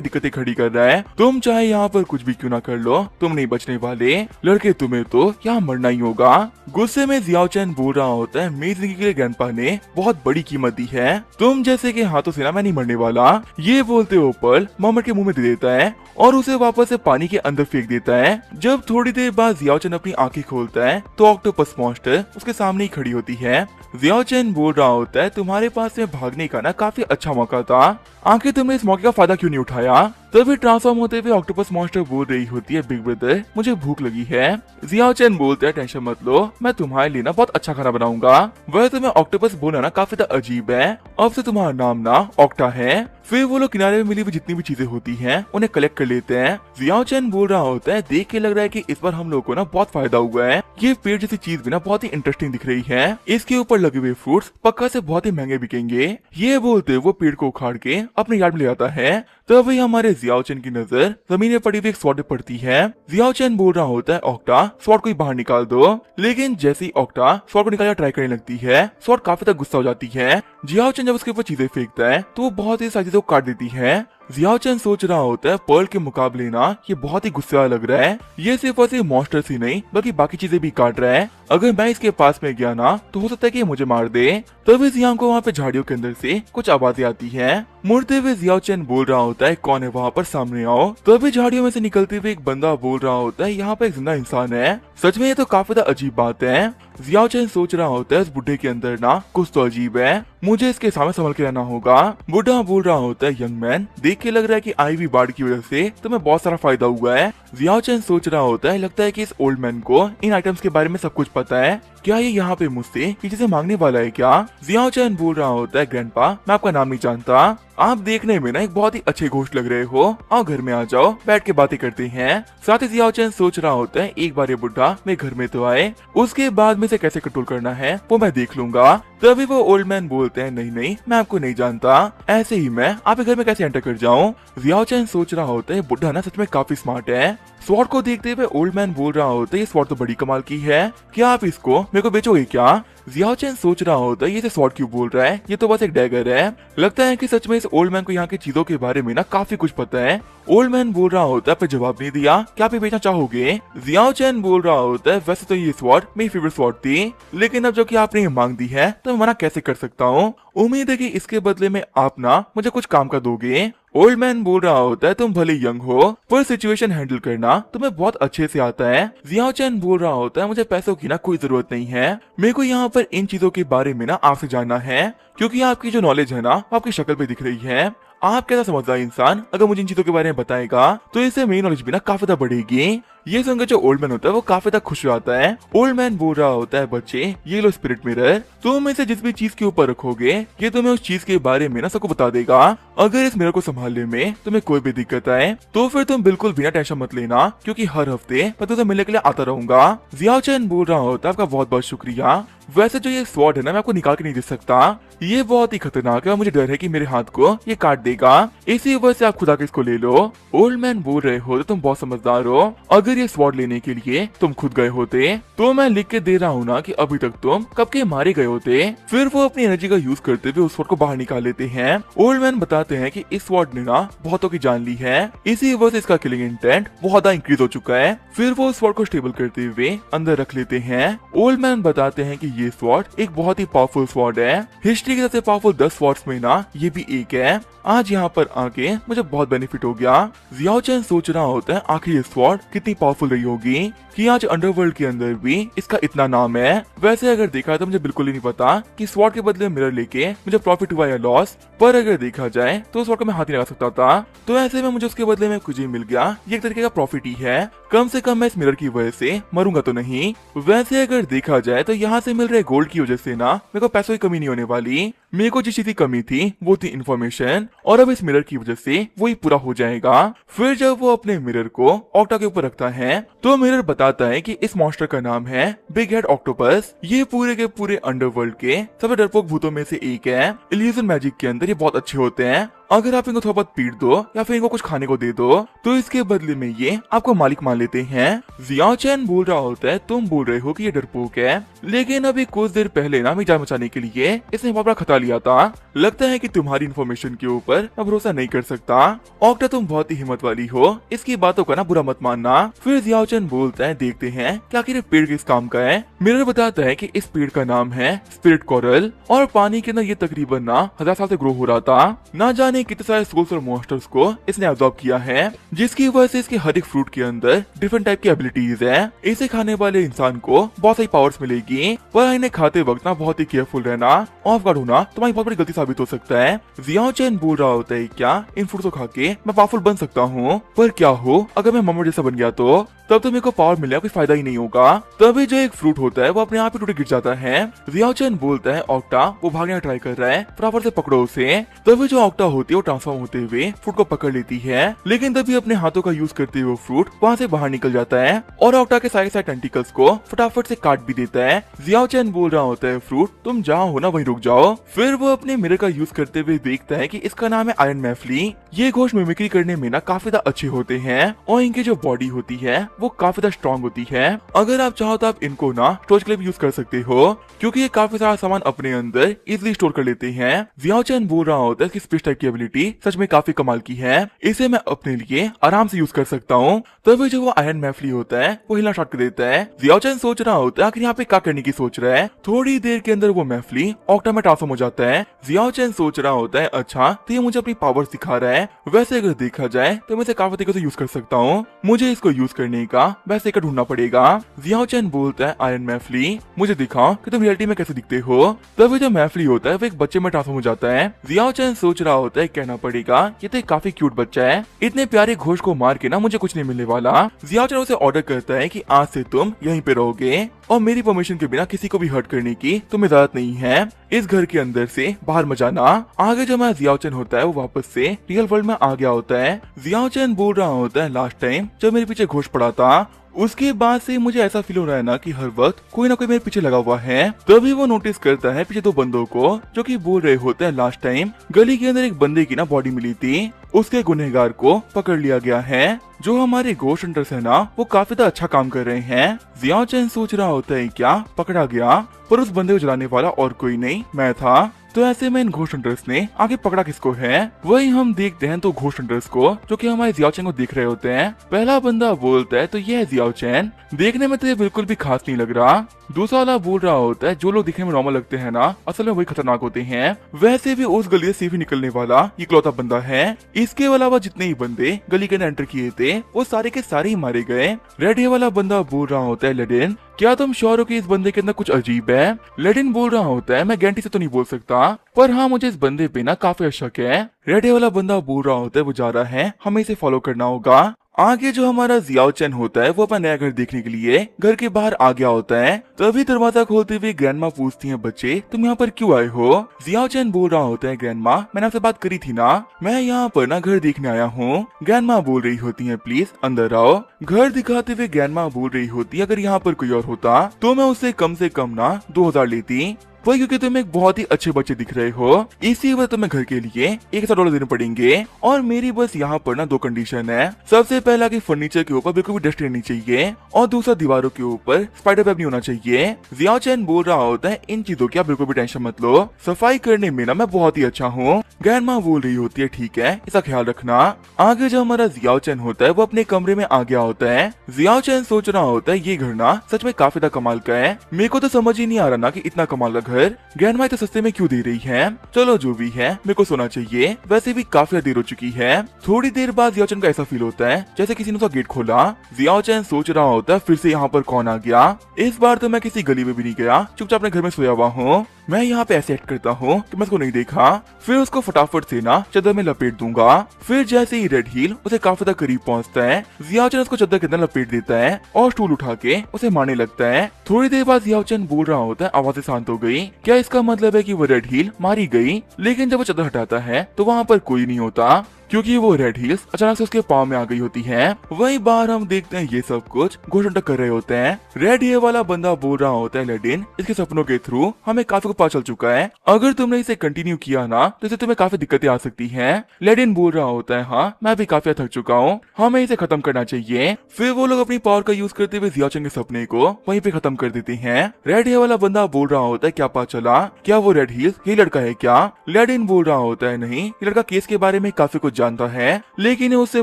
दिक्कतें खड़ी कर रहा है, तुम चाहे यहाँ पर कुछ भी क्यों ना कर लो तुम नहीं बचने वाले, लड़के तुम्हें तो यहाँ मरना ही होगा। गुस्से में जियाओ चैन बोल रहा होता है मेरी जिंदगी के लिए ग्रैंडपा ने बहुत बड़ी कीमत दी है, तुम जैसे के हाथों से ना मैं नहीं मरने वाला। ये बोलते हो पर्ल मर्मेड के मुंह में दे देता है और उसे वापस से पानी के अंदर फेंक देता है। जब थोड़ी देर बाद जियाओ चैन अपनी आंखें खोलता है तो ऑक्टोपस मॉन्स्टर उसके सामने ही खड़ी होती है। जियाओ चैन बोल रहा होता है तुम्हारे पास में भागने का ना काफी अच्छा मौका था, आखिर तुमने इस मौके का फायदा क्यों नहीं उठाया। तभी ट्रांसफॉर्म होते हुए ऑक्टोपस मॉन्स्टर बोल रही होती है बिग ब्रदर मुझे भूख लगी है। जियाओ चैन बोलता है टेंशन मत लो, मैं तुम्हारे लिए ना बहुत अच्छा खाना बनाऊंगा। वह तुम्हें ऑक्टोपस बोलना ना काफी अजीब है, अब से तुम्हारा नाम ना ऑक्टा है। फिर वो लोग किनारे में मिली हुई जितनी भी चीजें होती हैं उन्हें कलेक्ट कर लेते हैं। जियाओ चैन बोल रहा होता है देख के लग रहा है कि इस बार हम लोगों को ना बहुत फायदा हुआ है, ये पेड़ जैसी चीज भी ना बहुत ही इंटरेस्टिंग दिख रही है, इसके ऊपर लगे हुए फ्रूट्स पक्का से बहुत ही महंगे बिकेंगे। ये बोलते वो पेड़ को उखाड़ के अपने यार्ड में ले आता है। तभी हमारे जियाओ चैन की नजर जमीन में पड़ी हुई एक स्वॉर्ड पर पड़ती है। जियाओ चैन बोल रहा होता है ऑक्टा स्वॉर्ड को ही बाहर निकाल दो, लेकिन जैसे ही ऑक्टा स्वॉर्ड को निकालना ट्राई करने लगती है स्वॉर्ड काफी तक गुस्सा हो जाती है। जियाओ चैन जब उसके ऊपर चीजें फेंकता है तो वो बहुत ही सारी चीजों को काट देती है। जियाओ चैन सोच रहा होता है पर्ल के मुकाबले ना ये बहुत ही गुस्से वाला लग रहा है, ये सिर्फ और सिर्फ मॉन्स्टर्स ही नहीं बल्कि बाकी चीजें भी काट रहा है, अगर मैं इसके पास में गया ना तो हो सकता है कि ये मुझे मार दे। तभी जियांग को वहाँ पे झाड़ियों के अंदर से कुछ आवाजें आती है। मुड़ते हुए जियाओ चैन बोल रहा होता है कौन है वहाँ पर सामने आओ। तभी झाड़ियों में से निकलते हुए एक बंदा बोल रहा होता है यहाँ पर एक जिंदा इंसान है, सच में ये तो काफी अजीब बात है। जियाओ चैन सोच रहा होता है इस बुढ़े के अंदर ना कुछ तो अजीब है, मुझे इसके सामने संभल के रहना होगा। बुढ़ा बोल रहा होता है यंग मैन देख के लग रहा है कि आईवी बाढ़ की वजह से तुम्हें बहुत सारा फायदा हुआ है। जियाओ चैन सोच रहा होता है लगता है कि इस ओल्ड मैन को इन आइटम्स के बारे में सब कुछ पता है, क्या ये यहाँ पे मुझसे किसी से मांगने वाला है क्या। जियाओ चैन बोल रहा होता है ग्रैंडपा मैं आपका नाम नहीं जानता, आप देखने में ना एक बहुत ही अच्छे घोस्ट लग रहे हो, आओ घर में आ जाओ बैठ के बातें करते हैं। साथ ही जियाओ चैन सोच रहा होता है एक बार ये बुढ़ा मेरे घर में तो आए, उसके बाद में से कैसे कंट्रोल करना है वो मैं देख लूंगा। तभी वो ओल्ड मैन बोलते हैं नहीं नहीं मैं आपको नहीं जानता, ऐसे ही मैं आपके घर में कैसे एंटर कर जाऊं। जियाओ चैन सोच रहा होता है बुढ़ा ना सच में काफी स्मार्ट है। स्वॉर्ड को देखते हुए ओल्ड मैन बोल रहा होता है ये स्वॉर्ड तो बड़ी कमाल की है, क्या आप इसको मेरे को बेचोगे क्या। जियाओ चैन सोच रहा होता है ये स्वॉर्ड क्यों बोल रहा है, ये तो बस एक डैगर है। लगता है कि सच में इस ओल्ड मैन को यहाँ की चीजों के बारे में ना काफी कुछ पता है। ओल्ड मैन बोल रहा होता है पर जवाब नहीं दिया, क्या आप ये बेचना चाहोगे। जियाओ चैन बोल रहा होता है वैसे तो ये स्वॉर्ड मेरी फेवरेट स्वॉर्ड थी, लेकिन अब जो कि आपने ये मांग दी है तो मैं मना कैसे कर सकता हूँ, उम्मीद है कि इसके बदले में आप ना मुझे कुछ काम का दोगे। ओल्ड मैन बोल रहा होता है तुम भले यंग हो पर सिचुएशन हैंडल करना तुम्हें बहुत अच्छे से आता है। जियाओ चैन बोल रहा होता है मुझे पैसों की ना कोई जरूरत नहीं है, मेरे को यहाँ पर इन चीजों के बारे में ना आपसे जानना है, क्योंकि आपकी जो नॉलेज है ना वो आपकी शक्ल पे दिख रही है। आप कैसा समझदार इंसान अगर मुझे इन चीजों के बारे में बताएगा तो इससे मेरी नॉलेज भी ना काफी ज्यादा बढ़ेगी। ये सुनकर जो ओल्ड मैन होता है वो काफी ज्यादा खुश हो जाता है। ओल्ड मैन बोल रहा होता है बच्चे ये लो स्पिरिट मिरर, तुम इसे जिस भी चीज के ऊपर रखोगे ये तुम्हें उस चीज के बारे में ना सबको बता देगा। अगर इस मिरर को संभालने में तुम्हें कोई भी दिक्कत आए तो फिर तुम बिल्कुल बिना टेंशन मत लेना, क्योंकि हर हफ्ते मैं तुझे मिलने के लिए आता रहूंगा। जियाओ चैन बोल रहा होता है आपका बहुत बहुत शुक्रिया, वैसे जो ये स्वॉर्ड है ना मैं आपको निकाल के नहीं दे सकता, ये बहुत ही खतरनाक है और मुझे डर है कि मेरे हाथ को ये काट देगा, इसी वजह से आप खुदा के इसको ले लो। ओल्ड मैन बोल रहे हो तुम बहुत समझदार हो, अगर ये स्वॉर्ड लेने के लिए तुम खुद गए होते तो मैं लिख के दे रहा हूँ ना कि अभी तक तुम कब के मारे गए होते। फिर वो अपनी एनर्जी का यूज करते हुए उस स्वॉर्ड को बाहर निकाल लेते हैं। ओल्ड मैन बताते हैं कि इस स्वॉर्ड ने ना बहुतों की जान ली है, इसी वजह से इसका किलिंग इंटेंट बहुत ज्यादा इंक्रीज हो चुका है। फिर वो उस स्वॉर्ड को स्टेबल करते हुए अंदर रख लेते हैं। ओल्ड मैन बताते हैं कि ये स्वॉर्ड एक बहुत ही पावरफुल स्वॉर्ड है, हिस्ट्री के सबसे पावरफुल 10 स्वॉर्ड्स में ना ये भी एक है। आज यहाँ पर आके मुझे बहुत बेनिफिट हो गया। जियाओ चैन सोच रहा होता है आखिर ये स्वॉर्ड कितनी पावरफुल रही होगी कि आज अंडरवर्ल्ड के अंदर भी इसका इतना नाम है। वैसे अगर देखा तो मुझे बिल्कुल ही नहीं पता कि स्वॉर्ड के बदले मिरर लेके मुझे प्रॉफिट हुआ या लॉस, पर अगर देखा जाए तो स्वॉर्ड को मैं हाथ नहीं लगा सकता था, तो ऐसे में मुझे उसके बदले में कुछ ही मिल गया। ये एक तरीके का प्रॉफिट ही है, कम से कम मैं इस मिरर की वजह से मरूंगा तो नहीं। वैसे अगर देखा जाए तो यहाँ से मिल रहे गोल्ड की वजह से ना मेरे को पैसों की कमी नहीं होने वाली। मेरे को जिस चीज की कमी थी वो थी इन्फॉर्मेशन, और अब इस मिरर की वजह से वही पूरा हो जाएगा। फिर जब वो अपने मिरर को ऑक्टा के ऊपर रखता है तो मिरर बताता है कि इस मॉन्स्टर का नाम है बिग हेड ऑक्टोपस। ये पूरे के पूरे अंडरवर्ल्ड के सबसे डरपोक भूतों में से एक है। इल्यूजन मैजिक के अंदर ये बहुत अच्छे होते हैं। अगर आप इनको थोड़ा बहुत पीट दो या फिर इनको कुछ खाने को दे दो तो इसके बदले में ये आपको मालिक मान लेते हैं। जियाओ चैन बोल रहा होता है तुम बोल रहे हो कि ये डरपोक है, लेकिन अभी कुछ देर पहले ना मैं जान बचाने के लिए इसने बहुत बड़ा खतरा लिया था। लगता है कि तुम्हारी इन्फॉर्मेशन के ऊपर मैं भरोसा नहीं कर सकता। ऑक्टा तुम बहुत ही हिम्मत वाली हो, इसकी बातों का ना बुरा मत मानना। फिर जियाओ चैन बोलता है देखते हैं कि आखिर पेड़ किस काम का है। मिरर बताता है कि इस पेड़ का नाम है स्पिरिट कोरल, और पानी के अंदर ये तकरीबन ना 1000 साल से ग्रो हो रहा था। ना जाने कितने सारे सोल्स और मॉन्स्टर्स को इसने अब्सॉर्ब किया है, जिसकी वजह से इसके हर एक फ्रूट के अंदर डिफरेंट टाइप की एबिलिटीज है। इसे खाने वाले इंसान को बहुत सारी पावर्स मिलेगी, पर इन्हें खाते वक्त ना बहुत ही केयरफुल रहना, ऑफ गार्ड होना तुम्हारी बहुत बड़ी गलती साबित हो सकता है। जियाओ चैन बोल रहा होता है क्या इन फ्रूट को खा के मैं पावरफुल बन सकता हूँ, पर क्या हो अगर मैं मम्मा जैसा बन गया तो तब तो मेरे को पावर मिलेगा, कोई फायदा ही नहीं होगा। तभी जो एक फ्रूट होता है वो अपने आप ही टूट गिर जाता है। जियाओ चैन बोलता है ऑक्टा वो भागने का ट्राई कर रहा है, फटाफट से पकड़ो उसे। तभी जो ऑक्टा होती है वो ट्रांसफॉर्म होते हुए फ्रूट को पकड़ लेती है, लेकिन तभी अपने हाथों का यूज करते हुए फ्रूट वहाँ से बाहर निकल जाता है और ऑक्टा के सारे टेंटिकल्स को फटाफट से काट भी देता है। जियाओ चैन बोल रहा होता है फ्रूट तुम जहाँ हो ना वहीं रुक जाओ। फिर वो अपने मिरर का यूज करते हुए देखता है कि इसका नाम है आयरन मैफली। ये घोष मिमिक्री करने में ना काफी ज्यादा अच्छे होते हैं, और इनकी जो बॉडी होती है वो काफी ज्यादा स्ट्रॉन्ग होती है। अगर आप चाहो तो आप इनको ना स्टोरेज के लिए भी यूज कर सकते हो, क्योंकि ये काफी सारा सामान अपने अंदर इजिली स्टोर कर लेते हैं। जियाओ चैन बोल रहा होता है कि स्पेस टाइप की एबिलिटी सच में काफी कमाल की है, इसे मैं अपने लिए आराम से यूज कर सकता हूँ। तभी जो वो आयरन मैफली होता है वो हिलना स्टार्ट कर देता है। जियाओ चैन सोच रहा होता है आखिर यहाँ पे क्या करने की सोच रहा है। थोड़ी देर के अंदर वो मैफली ऑक्टा में ट्रांसफॉर्म हो जाता है। जियाओ चैन सोच रहा होता है अच्छा तो ये मुझे अपनी पावर सिखा रहा है। वैसे अगर देखा जाए तो मैं इसे काफी तरीके से यूज कर सकता हूँ, मुझे इसको यूज करने का वैसे एक ढूंढना पड़ेगा। जियाओ चैन बोलता है आयरन मैफली मुझे दिखाओ कि तुम रियलिटी में कैसे दिखते हो। तभी जो मैफली होता है वो एक बच्चे में ट्रांसफॉर्म हो जाता है। जियाओ चैन सोच रहा होता है कहना पड़ेगा ये तो एक काफी क्यूट बच्चा है, इतने प्यारे घोष को मार के ना मुझे कुछ नहीं मिलने वाला। जियाओ चैन उसे ऑर्डर करता है कि आज से तुम यहीं पे रहोगे और मेरी परमिशन के बिना किसी को भी हर्ट करने की तुम्हें इजाजत नहीं है। इस घर के अंदर से बाहर मत जाना। आगे जो हमारा जियाओ चैन होता है वो वापस से रियल वर्ल्ड में आ गया होता है। जियाओ चैन बोल रहा होता है लास्ट टाइम जब मेरे पीछे घोष पड़ा था उसके बाद से मुझे ऐसा फील हो रहा है ना कि हर वक्त कोई ना कोई मेरे पीछे लगा हुआ है। तभी वो नोटिस करता है पीछे दो बंदों को जो कि बोल रहे होते हैं लास्ट टाइम गली के अंदर एक बंदे की ना बॉडी मिली थी, उसके गुनहगार को पकड़ लिया गया है। जो हमारे घोस्ट हंटर्स है ना वो काफी अच्छा काम कर रहे हैं। जियाओ चैन सोच रहा होता है क्या पकड़ा गया, पर उस बंदे को जलाने वाला और कोई नहीं मैं था। तो ऐसे में इन घोस्ट हंटर्स ने आगे पकड़ा किसको है, वही हम देखते हैं तो घोस्ट हंटर्स को जो कि हमारे जियाओ चैन को देख रहे होते हैं। पहला बंदा बोलता है तो यह है जियाओ चैन, देखने में तो ये बिल्कुल भी खास नहीं लग रहा। दूसरा वाला बोल रहा होता है जो लोग दिखने में नॉर्मल लगते हैं ना असल में वही खतरनाक होते हैं। वैसे भी उस गली से सिर्फ निकलने वाला ये इकलौता बंदा है। इसके अलावा जितने ही बंदे गली के अंदर एंटर किए थे वो सारे के सारे ही मारे गए। रेड हेयर वाला बंदा बोल रहा होता है लेडिन क्या तुम श्योर हो कि इस बंदे के अंदर कुछ अजीब है। लेडिन बोल रहा होता है मैं गारंटी से तो नहीं बोल सकता, पर हाँ मुझे इस बंदे पे ना काफी शक है। रेड हेयर वाला बंदा बोल रहा होता है वो जा रहा है, हमें इसे फॉलो करना होगा। आगे जो हमारा जियाओ चैन होता है वो अपना नया घर देखने के लिए घर के बाहर आ गया होता है। तभी दरवाजा खोलते हुए ग्रैंडमा पूछती हैं बच्चे तुम यहाँ पर क्यों आए हो। जियाओ चैन बोल रहा होता है ग्रैंडमा मैंने आपसे बात करी थी ना, मैं यहाँ पर ना घर देखने आया हूँ। ग्रैंडमा बोल रही होती है प्लीज अंदर आओ। घर दिखाते हुए ग्रैंडमा बोल रही होती है अगर यहाँ पर कोई और होता तो मैं उससे कम से कम ना 2000 लेती, वही क्योंकि तुम एक बहुत ही अच्छे बच्चे दिख रहे हो, इसी वजह तुम्हें घर के लिए $1000 देने पड़ेंगे। और मेरी बस यहाँ पर ना दो कंडीशन है। सबसे पहला कि फर्नीचर के ऊपर बिल्कुल भी डस्ट नहीं चाहिए, और दूसरा दीवारों के ऊपर स्पाइडर वेब नहीं होना चाहिए। जियाओ चैन बोल रहा होता है इन चीजों की आप बिल्कुल भी टेंशन मत लो, सफाई करने में ना मैं बहुत ही अच्छा हूँ। ग्रैंडमा बोल रही होती है ठीक है इसका ख्याल रखना। आगे जो हमारा जियाओ चैन होता है वो अपने कमरे में आ गया होता है। जियाओ चैन सोच रहा होता है ये घर ना सच में काफी कमाल का है, मेरे को तो समझ ही नहीं आ रहा ना कि इतना कमाल का घर ग्रैंडमा इतने सस्ते में क्यों दे रही है? चलो जो भी है, मेरे को सोना चाहिए। वैसे भी काफी देर हो चुकी है। थोड़ी देर बाद जियाओचन का ऐसा फील होता है जैसे किसी ने उसका गेट खोला। जियाओचन सोच रहा होता है फिर से यहाँ पर कौन आ गया। इस बार तो मैं किसी गली में भी नहीं गया, चुपचाप अपने घर में सोया हुआ हूँ। मैं यहाँ पे ऐसे एक्ट करता हूँ कि मैं उसको नहीं देखा, फिर उसको फटाफट से ना चादर में लपेट दूंगा। फिर जैसे ही रेड हील उसे काफी ज्यादा करीब पहुँचता है, जियाओचन उसको चादर के अंदर लपेट देता है और स्टूल उठा के उसे मारने लगता है। थोड़ी देर बाद जियाओचन बोल रहा होता है, आवाजें शांत हो गई। क्या इसका मतलब है कि वो रेड हील मारी गई? लेकिन जब वो चादर हटाता है तो वहाँ पर कोई नहीं होता, क्योंकि वो रेड हील्स अचानक से उसके पाँव में आ गई होती हैं। वहीं बाहर हम देखते हैं ये सब कुछ घोषणा कर रहे होते हैं। रेड हेयर वाला बंदा बोल रहा होता है, लेडिन इसके सपनों के थ्रू हमें काफी कुछ पता चल चुका है। अगर तुमने इसे कंटिन्यू किया ना तो इससे तुम्हें काफी दिक्कतें आ सकती हैं। लेडिन बोल रहा होता है, हाँ मैं भी काफी थक चुका हूँ, हमें इसे खत्म करना चाहिए। फिर वो लोग अपनी पावर का यूज करते हुए जियाओचन के सपने को वहीं पे खत्म कर देते हैं। रेड हेयर वाला बंदा बोल रहा होता है, क्या पता चला? क्या वो रेड हील्स ये लड़का है क्या? लेडिन बोल रहा होता है, नहीं ये लड़का केस के बारे में काफी कुछ जानता है लेकिन उससे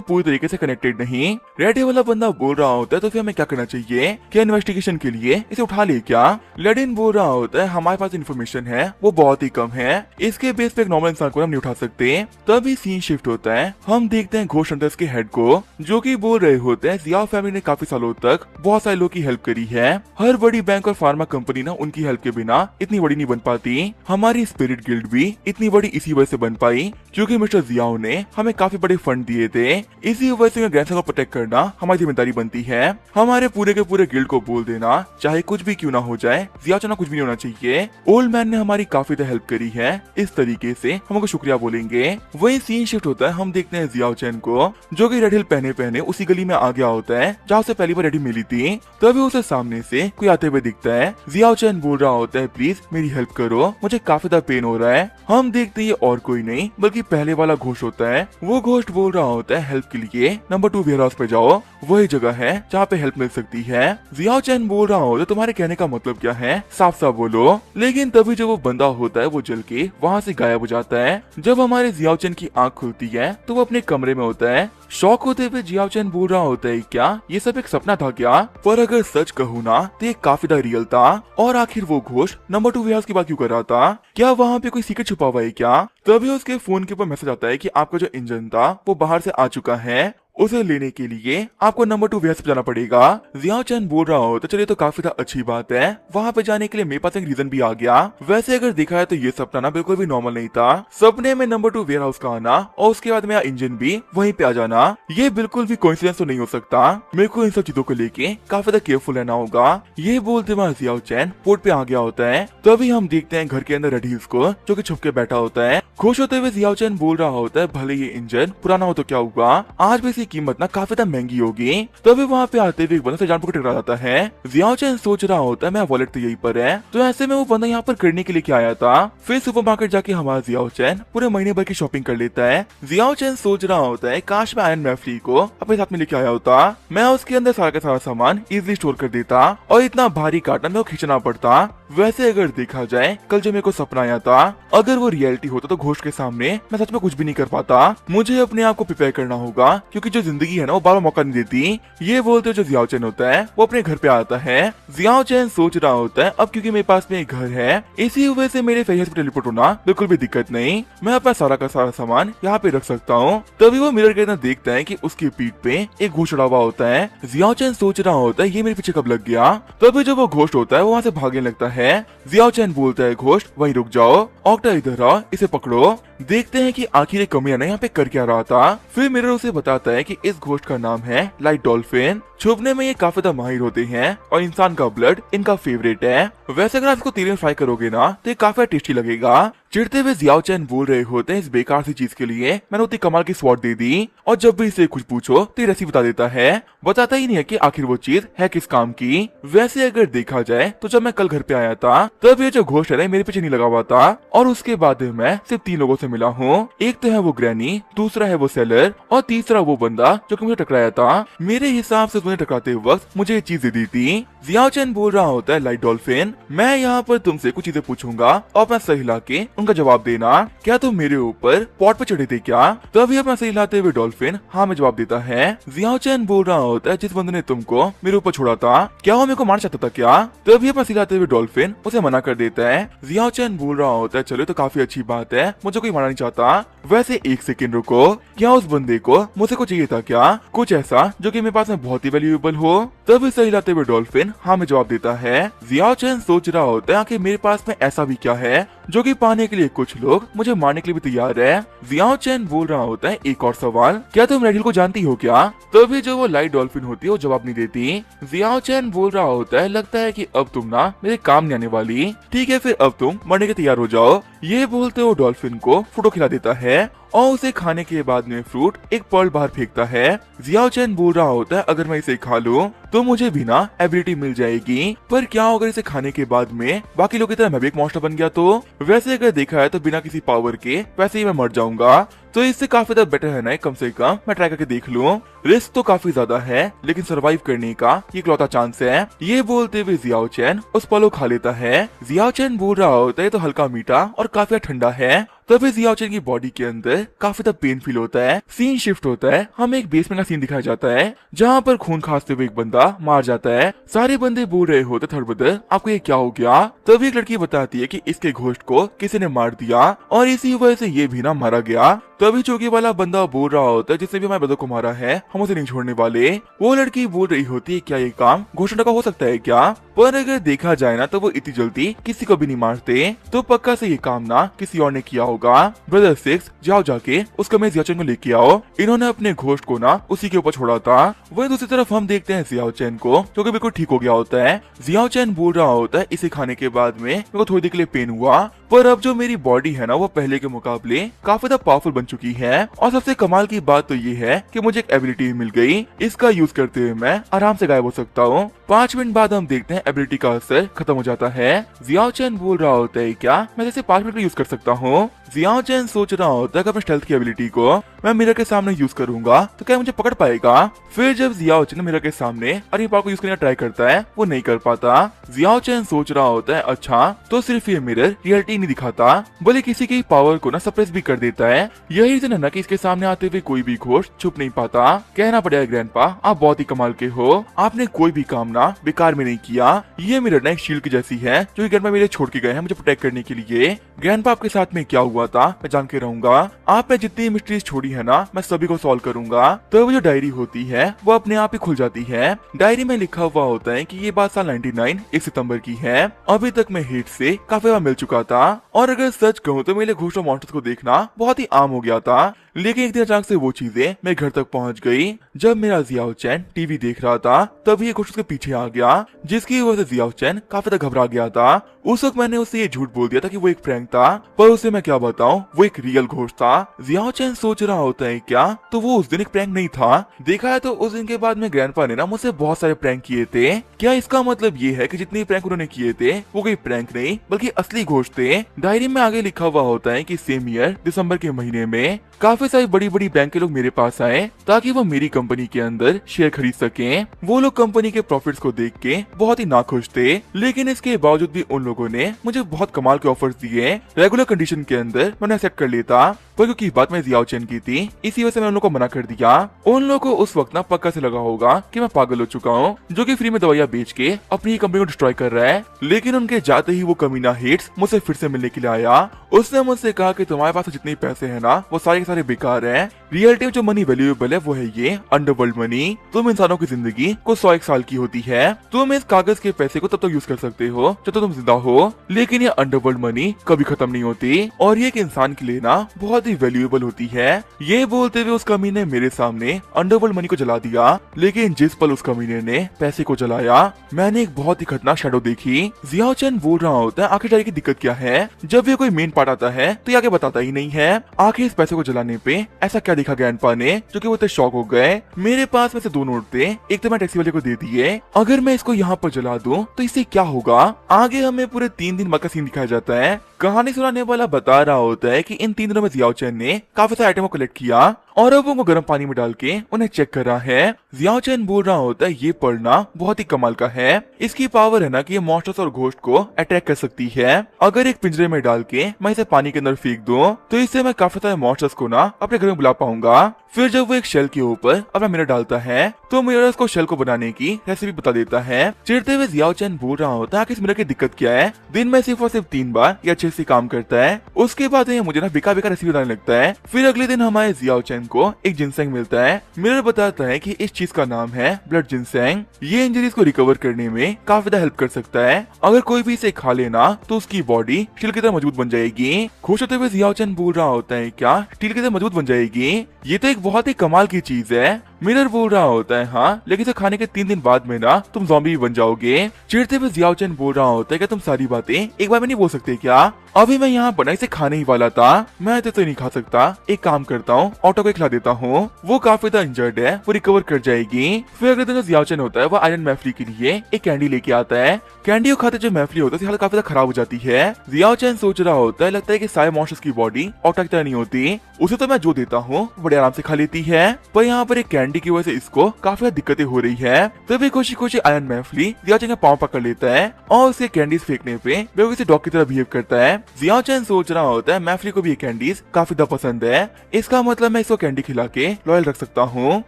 पूरी तरीके से कनेक्टेड नहीं। रेड हेयर वाला बंदा बोल रहा होता है, तो फिर हमें क्या करना चाहिए? क्या इन्वेस्टिगेशन के लिए इसे उठा ले क्या? लेडिन बोल रहा होता है, हमारे पास इन्फॉर्मेशन है वो बहुत ही कम है, इसके बेस पे एक नॉर्मल इंसान को हम नहीं उठा सकते। तभी सीन शिफ्ट होता है, हम देखते हैं घोष हंटर्स के हेड को जो कि बोल रहे होते हैं, जियाओ फैमिली ने काफी सालों तक बहुत सारे लोगों की हेल्प करी है। हर बड़ी बैंक और फार्मा कंपनी ना उनकी हेल्प के बिना इतनी बड़ी नहीं बन पाती। हमारी स्पिरिट गिल्ड भी इतनी बड़ी इसी वजह से बन पाई क्योंकि मिस्टर जियाओ ने हमें काफी बड़े फंड दिए थे। इसी वजह से ग्रैंडसन को प्रोटेक्ट करना हमारी जिम्मेदारी बनती है। हमारे पूरे के पूरे गिल्ड को बोल देना, चाहे कुछ भी क्यों ना हो जाए, जियाओचन कुछ भी नहीं होना चाहिए। ओल्ड मैन ने हमारी काफी हेल्प करी है, इस तरीके से हम उनको शुक्रिया बोलेंगे। वही सीन शिफ्ट होता है, हम देखते हैं जियाओचन को जो कि रेड हिल पहने पहने उसी गली में आ गया होता है जहाँ से पहली बार रेडी मिली थी। तभी उसे सामने से कोई आते हुए दिखता है। जियाओचन बोल रहा होता है, प्लीज मेरी हेल्प करो, मुझे काफी ज्यादा पेन हो रहा है। हम देखते हैं और कोई नहीं बल्कि पहले वाला घोष होता है। वो घोष बोल रहा होता है, हेल्प के लिए नंबर 2 वेयर हाउस पे जाओ, वही जगह है जहाँ पे हेल्प मिल सकती है। जियाओचन बोल रहा होता है, तुम्हारे कहने का मतलब क्या है, साफ साफ बोलो। लेकिन तभी जब वो बंदा होता है वो जल के वहाँ से गायब हो जाता है। जब हमारे जियाओचन की आंख खुलती है तो वो अपने कमरे में होता है। शॉक होते हुए जियाओचन बोल रहा होता है, क्या ये सब एक सपना था क्या? पर अगर सच कहूँ ना तो ये काफी ज्यादा रियल था। और आखिर वो घोष नंबर 2 वेयर हाउस की बात क्यों कर रहा था? क्या वहाँ पे कोई सीक्रेट छुपा हुआ है क्या? तभी उसके फोन के ऊपर मैसेज आता है कि आपका जो इंजन था वो बाहर से आ चुका है, उसे लेने के लिए आपको नंबर 2 वेयर हाउस पे जाना पड़ेगा। जियाओचन बोल रहा हो तो चलिए, तो काफी अच्छी बात है, वहाँ पे जाने के लिए मेरे पास एक रीजन भी आ गया। वैसे अगर देखा है तो ये सपना ना बिल्कुल भी नॉर्मल नहीं था। सपने में नंबर 2 वेयर हाउस का आना और उसके बाद मेरा इंजन भी वहीं पे आ जाना, ये बिल्कुल भी कोइंसिडेंस तो नहीं हो सकता। मेरे को इन सब चीजों को लेके काफी केयरफुल रहना होगा। ये बोलते हुए जियाओचन पोर्ट पे आ गया होता है। तभी हम देखते हैं घर के अंदर रेड हिल्स को जो कि छुप के बैठा होता है। खुश होते हुए जियाओचन बोल रहा होता है, भले ये इंजन पुराना हो तो क्या हुआ, आज भी इसकी कीमत ना काफी महंगी होगी। तभी वहाँ पे आते हुए एक बंदा से जान को टकरा जाता है। जियाओचन सोच रहा होता है, मेरा वॉलेट तो यहीं पर है, तो ऐसे में वो बंदा यहाँ पर करने के लिए क्या आया था? फिर सुपरमार्केट जाके हमारा जियाओचन पूरे महीने भर की शॉपिंग कर लेता है। जियाओचन सोच रहा होता है, काश मैं आयरन मैफ्री को अपने साथ में लेके आया होता, मैं उसके अंदर सारा का सारा सामान इजिली स्टोर कर देता और इतना भारी कार्टन में खींचना पड़ता। वैसे अगर देखा जाए, कल जो मेरे को सपना आया था, अगर वो रियलिटी होता तो घोष के सामने मैं सच में कुछ भी नहीं कर पाता। मुझे अपने आप को प्रिपेयर करना होगा क्योंकि जो जिंदगी है ना वो बार मौका नहीं देती। ये बोलते जो जियाओचन होता है वो अपने घर पे आता है। जियाओचन सोच रहा होता है, अब क्योंकि मेरे पास में एक घर है, इसी वजह से मेरे फेस पे टेलीपोर्ट होना बिल्कुल भी दिक्कत नहीं, मैं अपना सारा का सारा सामान यहाँ पे रख सकता हूँ। तभी वो मिरर के अंदर देखता है कि उसकी पीठ पे एक घोष चढ़ा हुआ होता है। जियाओचन सोच रहा होता है, ये मेरे पीछे कब लग गया? तभी जब वो घोष होता है वो वहाँ से भागने लगता है। जियाओचन बोलता है, घोष वहीं रुक जाओ, ऑक्टा इधर आओ, इसे पकड़ो। देखते हैं कि आखिर कमियां ने यहाँ पे कर क्या रहा था। फिर मिरर उसे बताता है कि इस घोस्ट का नाम है लाइट डॉल्फिन। छुपने में ये काफी ज्यादा माहिर होते हैं और इंसान का ब्लड इनका फेवरेट है। वैसे अगर आप इसको तेल में फ्राई करोगे ना तो ये काफी टेस्टी लगेगा। चिढ़ते हुए जियाओचन बोल रहे होते हैं, इस बेकार सी चीज के लिए मैंने उतनी कमाल की स्वॉट दे दी, और जब भी इसे कुछ पूछो तो रेसिपी बता देता है, बताता ही नहीं है कि आखिर वो चीज है किस काम की। वैसे अगर देखा जाए तो जब मैं कल घर पे आया था तब ये जो घोस्ट है मेरे पीछे नहीं लगा हुआ था, और उसके बाद मैं सिर्फ 3 लोगों से मिला हूँ। एक तो है वो ग्रैनी, दूसरा है वो सेलर, और तीसरा वो बंदा जो कि मुझे टकराया था। मेरे हिसाब से तुम्हें टकराते वक्त मुझे ये चीज दे दी थी। जियाओचन बोल रहा होता है, लाइट डॉल्फिन मैं यहाँ पर तुमसे कुछ चीजें पूछूंगा और मैं सही ला के उनका जवाब देना। क्या तुम मेरे ऊपर पॉट पे चढ़े थे क्या? तभी अपना सर हिलाते हुए डॉल्फिन हाँ में जवाब देता है। जियाओ चैन बोल रहा होता है जिस बंदे ने तुमको मेरे ऊपर छोड़ा था, क्या वो मेरे को मारना चाहता था क्या? तभी अपना सर हिलाते हुए डॉल्फिन उसे मना कर देता है। जियाओ चैन बोल रहा होता है चलो तो काफी अच्छी बात है, मुझे कोई मारना नहीं चाहता। वैसे एक सेकंड रुको, क्या उस बंदे को मुझसे कुछ चाहिए था क्या? कुछ ऐसा जो कि मेरे पास में बहुत ही वैल्यूएबल हो? तभी सर हिलाते हुए डॉल्फिन हाँ में जवाब देता है। जियाओ चैन सोच रहा होता है आखिर मेरे पास में ऐसा भी क्या है जो कि पाने के लिए कुछ लोग मुझे मारने के लिए भी तैयार है। जियाओ चैन बोल रहा होता है एक और सवाल, क्या तुम रेड हिल को जानती हो क्या? तभी जो वो लाइट डॉल्फिन होती है वो जवाब नहीं देती। जियाओ चैन बोल रहा होता है लगता है कि अब तुम ना मेरे काम नहीं आने वाली, ठीक है फिर अब तुम मरने के तैयार हो जाओ। ये बोलते वो डॉल्फिन को फ्रूटो खिला देता है और उसे खाने के बाद में फ्रूट एक पर्ल बाहर फेंकता है। जियाओ चैन बोल रहा होता है अगर मैं इसे खा लूं तो मुझे भी ना एबिलिटी मिल जाएगी, पर क्या अगर इसे खाने के बाद में बाकी लोगों की तरह मैं भी एक मॉन्स्टर बन गया तो? वैसे अगर देखा है तो बिना किसी पावर के वैसे ही मैं मर जाऊंगा, तो इससे काफी ज्यादा बेटर है ना कम से कम मैं ट्राई करके देख लूं। रिस्क तो काफी ज्यादा है लेकिन सरवाइव करने का ये इकलौता चांस है। ये बोलते हुए जियाओ चैन उस पल को खा लेता है। जियाओ चैन बोल रहा होता है तो हल्का मीठा और काफी ठंडा है। तभी जियाओ चैन की बॉडी के अंदर काफी ज्यादा पेन फील होता है। सीन शिफ्ट होता है, हमें एक बेसमेंट का सीन दिखाया जाता है जहाँ पर खून खांसते हुए एक बंदा मार जाता है। सारे बंदे बोल रहे होते थर्बदर आपको ये क्या हो गया? तभी एक लड़की बताती है कि इसके घोस्ट को किसी ने मार दिया और इसी वजह से ये भी ना मारा गया। तभी चौकी वाला बंदा बोल रहा होता है जिसने भी हमारे ब्रदर को मारा है हम उसे नहीं छोड़ने वाले। वो लड़की बोल रही होती है क्या ये काम घोषणा का हो सकता है क्या? पर अगर देखा जाए ना तो वो इतनी जल्दी किसी को भी नहीं मारते, तो पक्का से ये काम ना किसी और ने किया होगा। ब्रदर 6 जाओ जाके उस कमेज जियाओ चैन को लेके आओ, इन्होंने अपने घोस्ट को ना उसी के ऊपर छोड़ा था। वही दूसरी तरफ हम देखते हैं जियाओ चैन को जो कि बिल्कुल ठीक हो गया होता है। जियाओ चैन बोल रहा होता है इसे खाने के बाद में मेरे को थोड़ी देर के लिए पेन हुआ, पर अब जो मेरी बॉडी है ना वो पहले के मुकाबले काफी ज्यादा पावरफुल बन चुकी है। और सबसे कमाल की बात तो ये है कि मुझे एक एबिलिटी मिल गई, इसका यूज करते हुए मैं आराम से गायब हो सकता हूँ। 5 मिनट बाद हम देखते हैं एबिलिटी का असर खत्म हो जाता है। जियाओ चैन बोल रहा होता है क्या मैं जैसे 5 मिनट का यूज कर सकता हूँ? जियाओ चैन सोच रहा होता है कि अपने स्टेल्थ की एबिलिटी को मैं मिरर के सामने यूज करूंगा तो क्या मुझे पकड़ पाएगा? फिर जब जियाओ चैन मिरर के सामने अपनी पावर को यूज करने का ट्राई करता है वो नहीं कर पाता। जियाओ चैन सोच रहा होता है अच्छा तो सिर्फ ये मिरर रियलिटी नहीं दिखाता बल्कि किसी की पावर को ना सप्रेस भी कर देता है। यही रीजन है ना कि इसके सामने आते हुए कोई भी घोस्ट छुप नहीं पाता। कहना पड़ेगा ग्रैंडपा आप बहुत ही कमाल के हो, आपने कोई भी काम ना बेकार में नहीं किया। ये मिरर ना एक शील्ड की जैसी है जो कि ग्रैंडपा मेरे छोड़ के गए हैं मुझे प्रोटेक्ट करने के लिए। ग्रैंडपा आपके साथ में क्या हुआ था मैं जान के रहूंगा, आपने जितनी मिस्ट्रीज छोड़ी है ना मैं सभी को सॉल्व करूंगा। तो वो जो डायरी होती है वो अपने आप ही खुल जाती है। डायरी में लिखा हुआ होता है कि ये बात साल 99 1 सितंबर की है। अभी तक मैं हिट से काफी बार मिल चुका था और अगर सच कहूँ तो मेरे घोस्ट और मॉन्स्टर्स को देखना बहुत ही आम हो गया था, लेकिन एक दिन अचानक से वो चीजें मेरे घर तक पहुंच गई। जब मेरा जियाओ चैन टीवी देख रहा था तभी ये घोस्ट उसके पीछे आ गया जिसकी वजह से जियाओ चैन काफी ज्यादा घबरा गया था। उस वक्त मैंने उसे ये झूठ बोल दिया था कि वो एक प्रैंक था, पर उसे मैं क्या बताऊं वो एक रियल घोस्ट था। जियाओ चैन सोच रहा होता है क्या तो वो उस दिन एक प्रैंक नहीं था। देखा है तो उस दिन के बाद में ग्रैंडपा ने ना मुझसे बहुत सारे प्रैंक किए थे। क्या इसका मतलब ये है कि जितने प्रैंक उन्होंने किए थे वो कोई प्रैंक नहीं बल्कि असली घोस्ट थे? डायरी में आगे लिखा हुआ होता है कि सेम ईयर दिसंबर के महीने में काफी सारी बड़ी बड़ी बैंक के लोग मेरे पास आए ताकि वो मेरी कंपनी के अंदर शेयर खरीद सकें। वो लोग कंपनी के प्रॉफिट्स को देख के बहुत ही नाखुश थे, लेकिन इसके बावजूद भी उन लोगों ने मुझे बहुत कमाल के ऑफर्स दिए। रेगुलर कंडीशन के अंदर मैंने एक्सेप्ट कर लेता, पर क्योंकि बात में जियाओ चैन की थी इसी वजह से मैं उन लोगों को मना कर दिया। उन लोगों को उस वक्त ना पक्का से लगा होगा कि मैं पागल हो चुका हूँ जो कि फ्री में दवाइयाँ बेच के अपनी कंपनी को डिस्ट्रॉय कर रहा है। लेकिन उनके जाते ही वो कमीना हिट्स मुझसे फिर से मिलने के लिए आया। उसने मुझसे कहा कि तुम्हारे पास जितने पैसे है ना वो सारे के सारे बेकार हैं। रियलिटी में जो मनी वैल्यूएबल है वो है ये अंडरवर्ल्ड मनी। तुम इंसानों की जिंदगी को 101 साल की होती है। तुम इस कागज के पैसे को तब तक यूज कर सकते हो जब तक तुम जिंदा हो, लेकिन ये अंडरवर्ल्ड मनी कभी खत्म नहीं होती और ये एक इंसान के लिए ना बहुत ही वैल्यूएबल होती है। ये बोलते हुए उस कमीने ने मेरे सामने अंडरवर्ल्ड मनी को जला दिया, लेकिन जिस पल उस कमीने ने पैसे को जलाया मैंने एक बहुत ही खतरनाक शैडो देखी। जियाओ चैन बोल रहा होता है आखिर डायरी की दिक्कत क्या है? जब ये कोई मेन पार्ट आता है तो ये आगे बताता ही नहीं है। आखिर इस पैसे को जलाने पे ऐसा क्या देखा ग्रैंडपा ने जो कि वो इतने शॉक हो गए। मेरे पास में से 2 नोट थे, एक तो मैं टैक्सी वाले को दे दिए। अगर मैं इसको यहाँ पर जला दूं तो इससे क्या होगा? आगे हमें पूरे 3 दिन का सीन दिखाया जाता है। कहानी सुनाने वाला बता रहा होता है कि इन 3 दिनों में जियाओ चैन ने काफी सारे आइटम को कलेक्ट किया और अब उनको गर्म पानी में डाल के उन्हें चेक कर रहा है। जियाओ चैन बोल रहा होता है ये पढ़ना बहुत ही कमाल का है, इसकी पावर है ना कि ये मॉन्स्टर्स और घोस्ट को अटैक कर सकती है। अगर एक पिंजरे में डाल के मैं इसे पानी के अंदर फेंक दूं तो इससे मैं काफी सारे मॉन्स्टर्स को ना अपने घर में बुला पाऊंगा। फिर जब वो एक शेल के ऊपर अपना मिरर डालता है तो मिरर उसको शेल को बनाने की रेसिपी बता देता है। चिढ़ते हुए जियाओ चैन बोल रहा होता है कि इस मिरर की दिक्कत क्या है, दिन में सिर्फ और सिर्फ 3 बार ये अच्छे से काम करता है। उसके बाद ये मुझे ना बेकार बेकार रेसिपी बताने लगता है। फिर अगले दिन हमारे जियाओ चैन को एक जिनसेंग मिलता है। मिरर बताता है कि इस चीज का नाम है ब्लड जिनसेंग। ये इंजरीज को रिकवर करने में काफी ज्यादा हेल्प कर सकता है। अगर कोई भी इसे खा लेना तो उसकी बॉडी स्टील की तरह मजबूत बन जाएगी। खुश होते हुए जियाओ चैन बोल रहा होता है क्या स्टील की तरह मजबूत बन जाएगी, ये तो एक बहुत ही कमाल की चीज है। मिरर बोल रहा होता है हाँ, लेकिन इसे खाने के 3 दिन बाद में ना तुम ज़ॉम्बी भी बन जाओगे। चिढ़ते हुए जियाओ चैन बोल रहा होता है क्या तुम सारी बातें एक बार में नहीं बोल सकते क्या, अभी मैं यहाँ बना इसे खाने ही वाला था, मैं तो नहीं खा सकता। एक काम करता हूँ ऑटो को खिला देता हूँ, वो काफी ज्यादा इंजर्ड है, वो रिकवर कर जाएगी। फिर अगले दिन जो जियाओ चैन होता है वो आयरन मैफली के लिए एक कैंडी लेके आता है। कैंडी को खाते जो मैफली होता है हालत काफी ज्यादा खराब हो जाती है। जियाओ चैन सोच रहा होता है लगता है कि सारे मॉन्स्टर्स की बॉडी ऑटो की तरह नहीं होती, उसे तो मैं जो देता हूँ बड़े आराम से खा लेती है। पर यहाँ पर एक कैंडी की वजह से इसको काफी ज्यादा दिक्कतें हो रही है। तभी खुशी खुशी आयरन मैफली जियाओ चैन का पाँव पकड़ लेता है और उसे कैंडीज फेंकने पे वो किसी डॉग की तरह बिहेव करता है। जियाओ चैन सोच रहा होता है मैफली को भी ये कैंडीज काफी ज्यादा पसंद है, इसका मतलब मैं इसको कैंडी खिला के लॉयल रख सकता हूँ।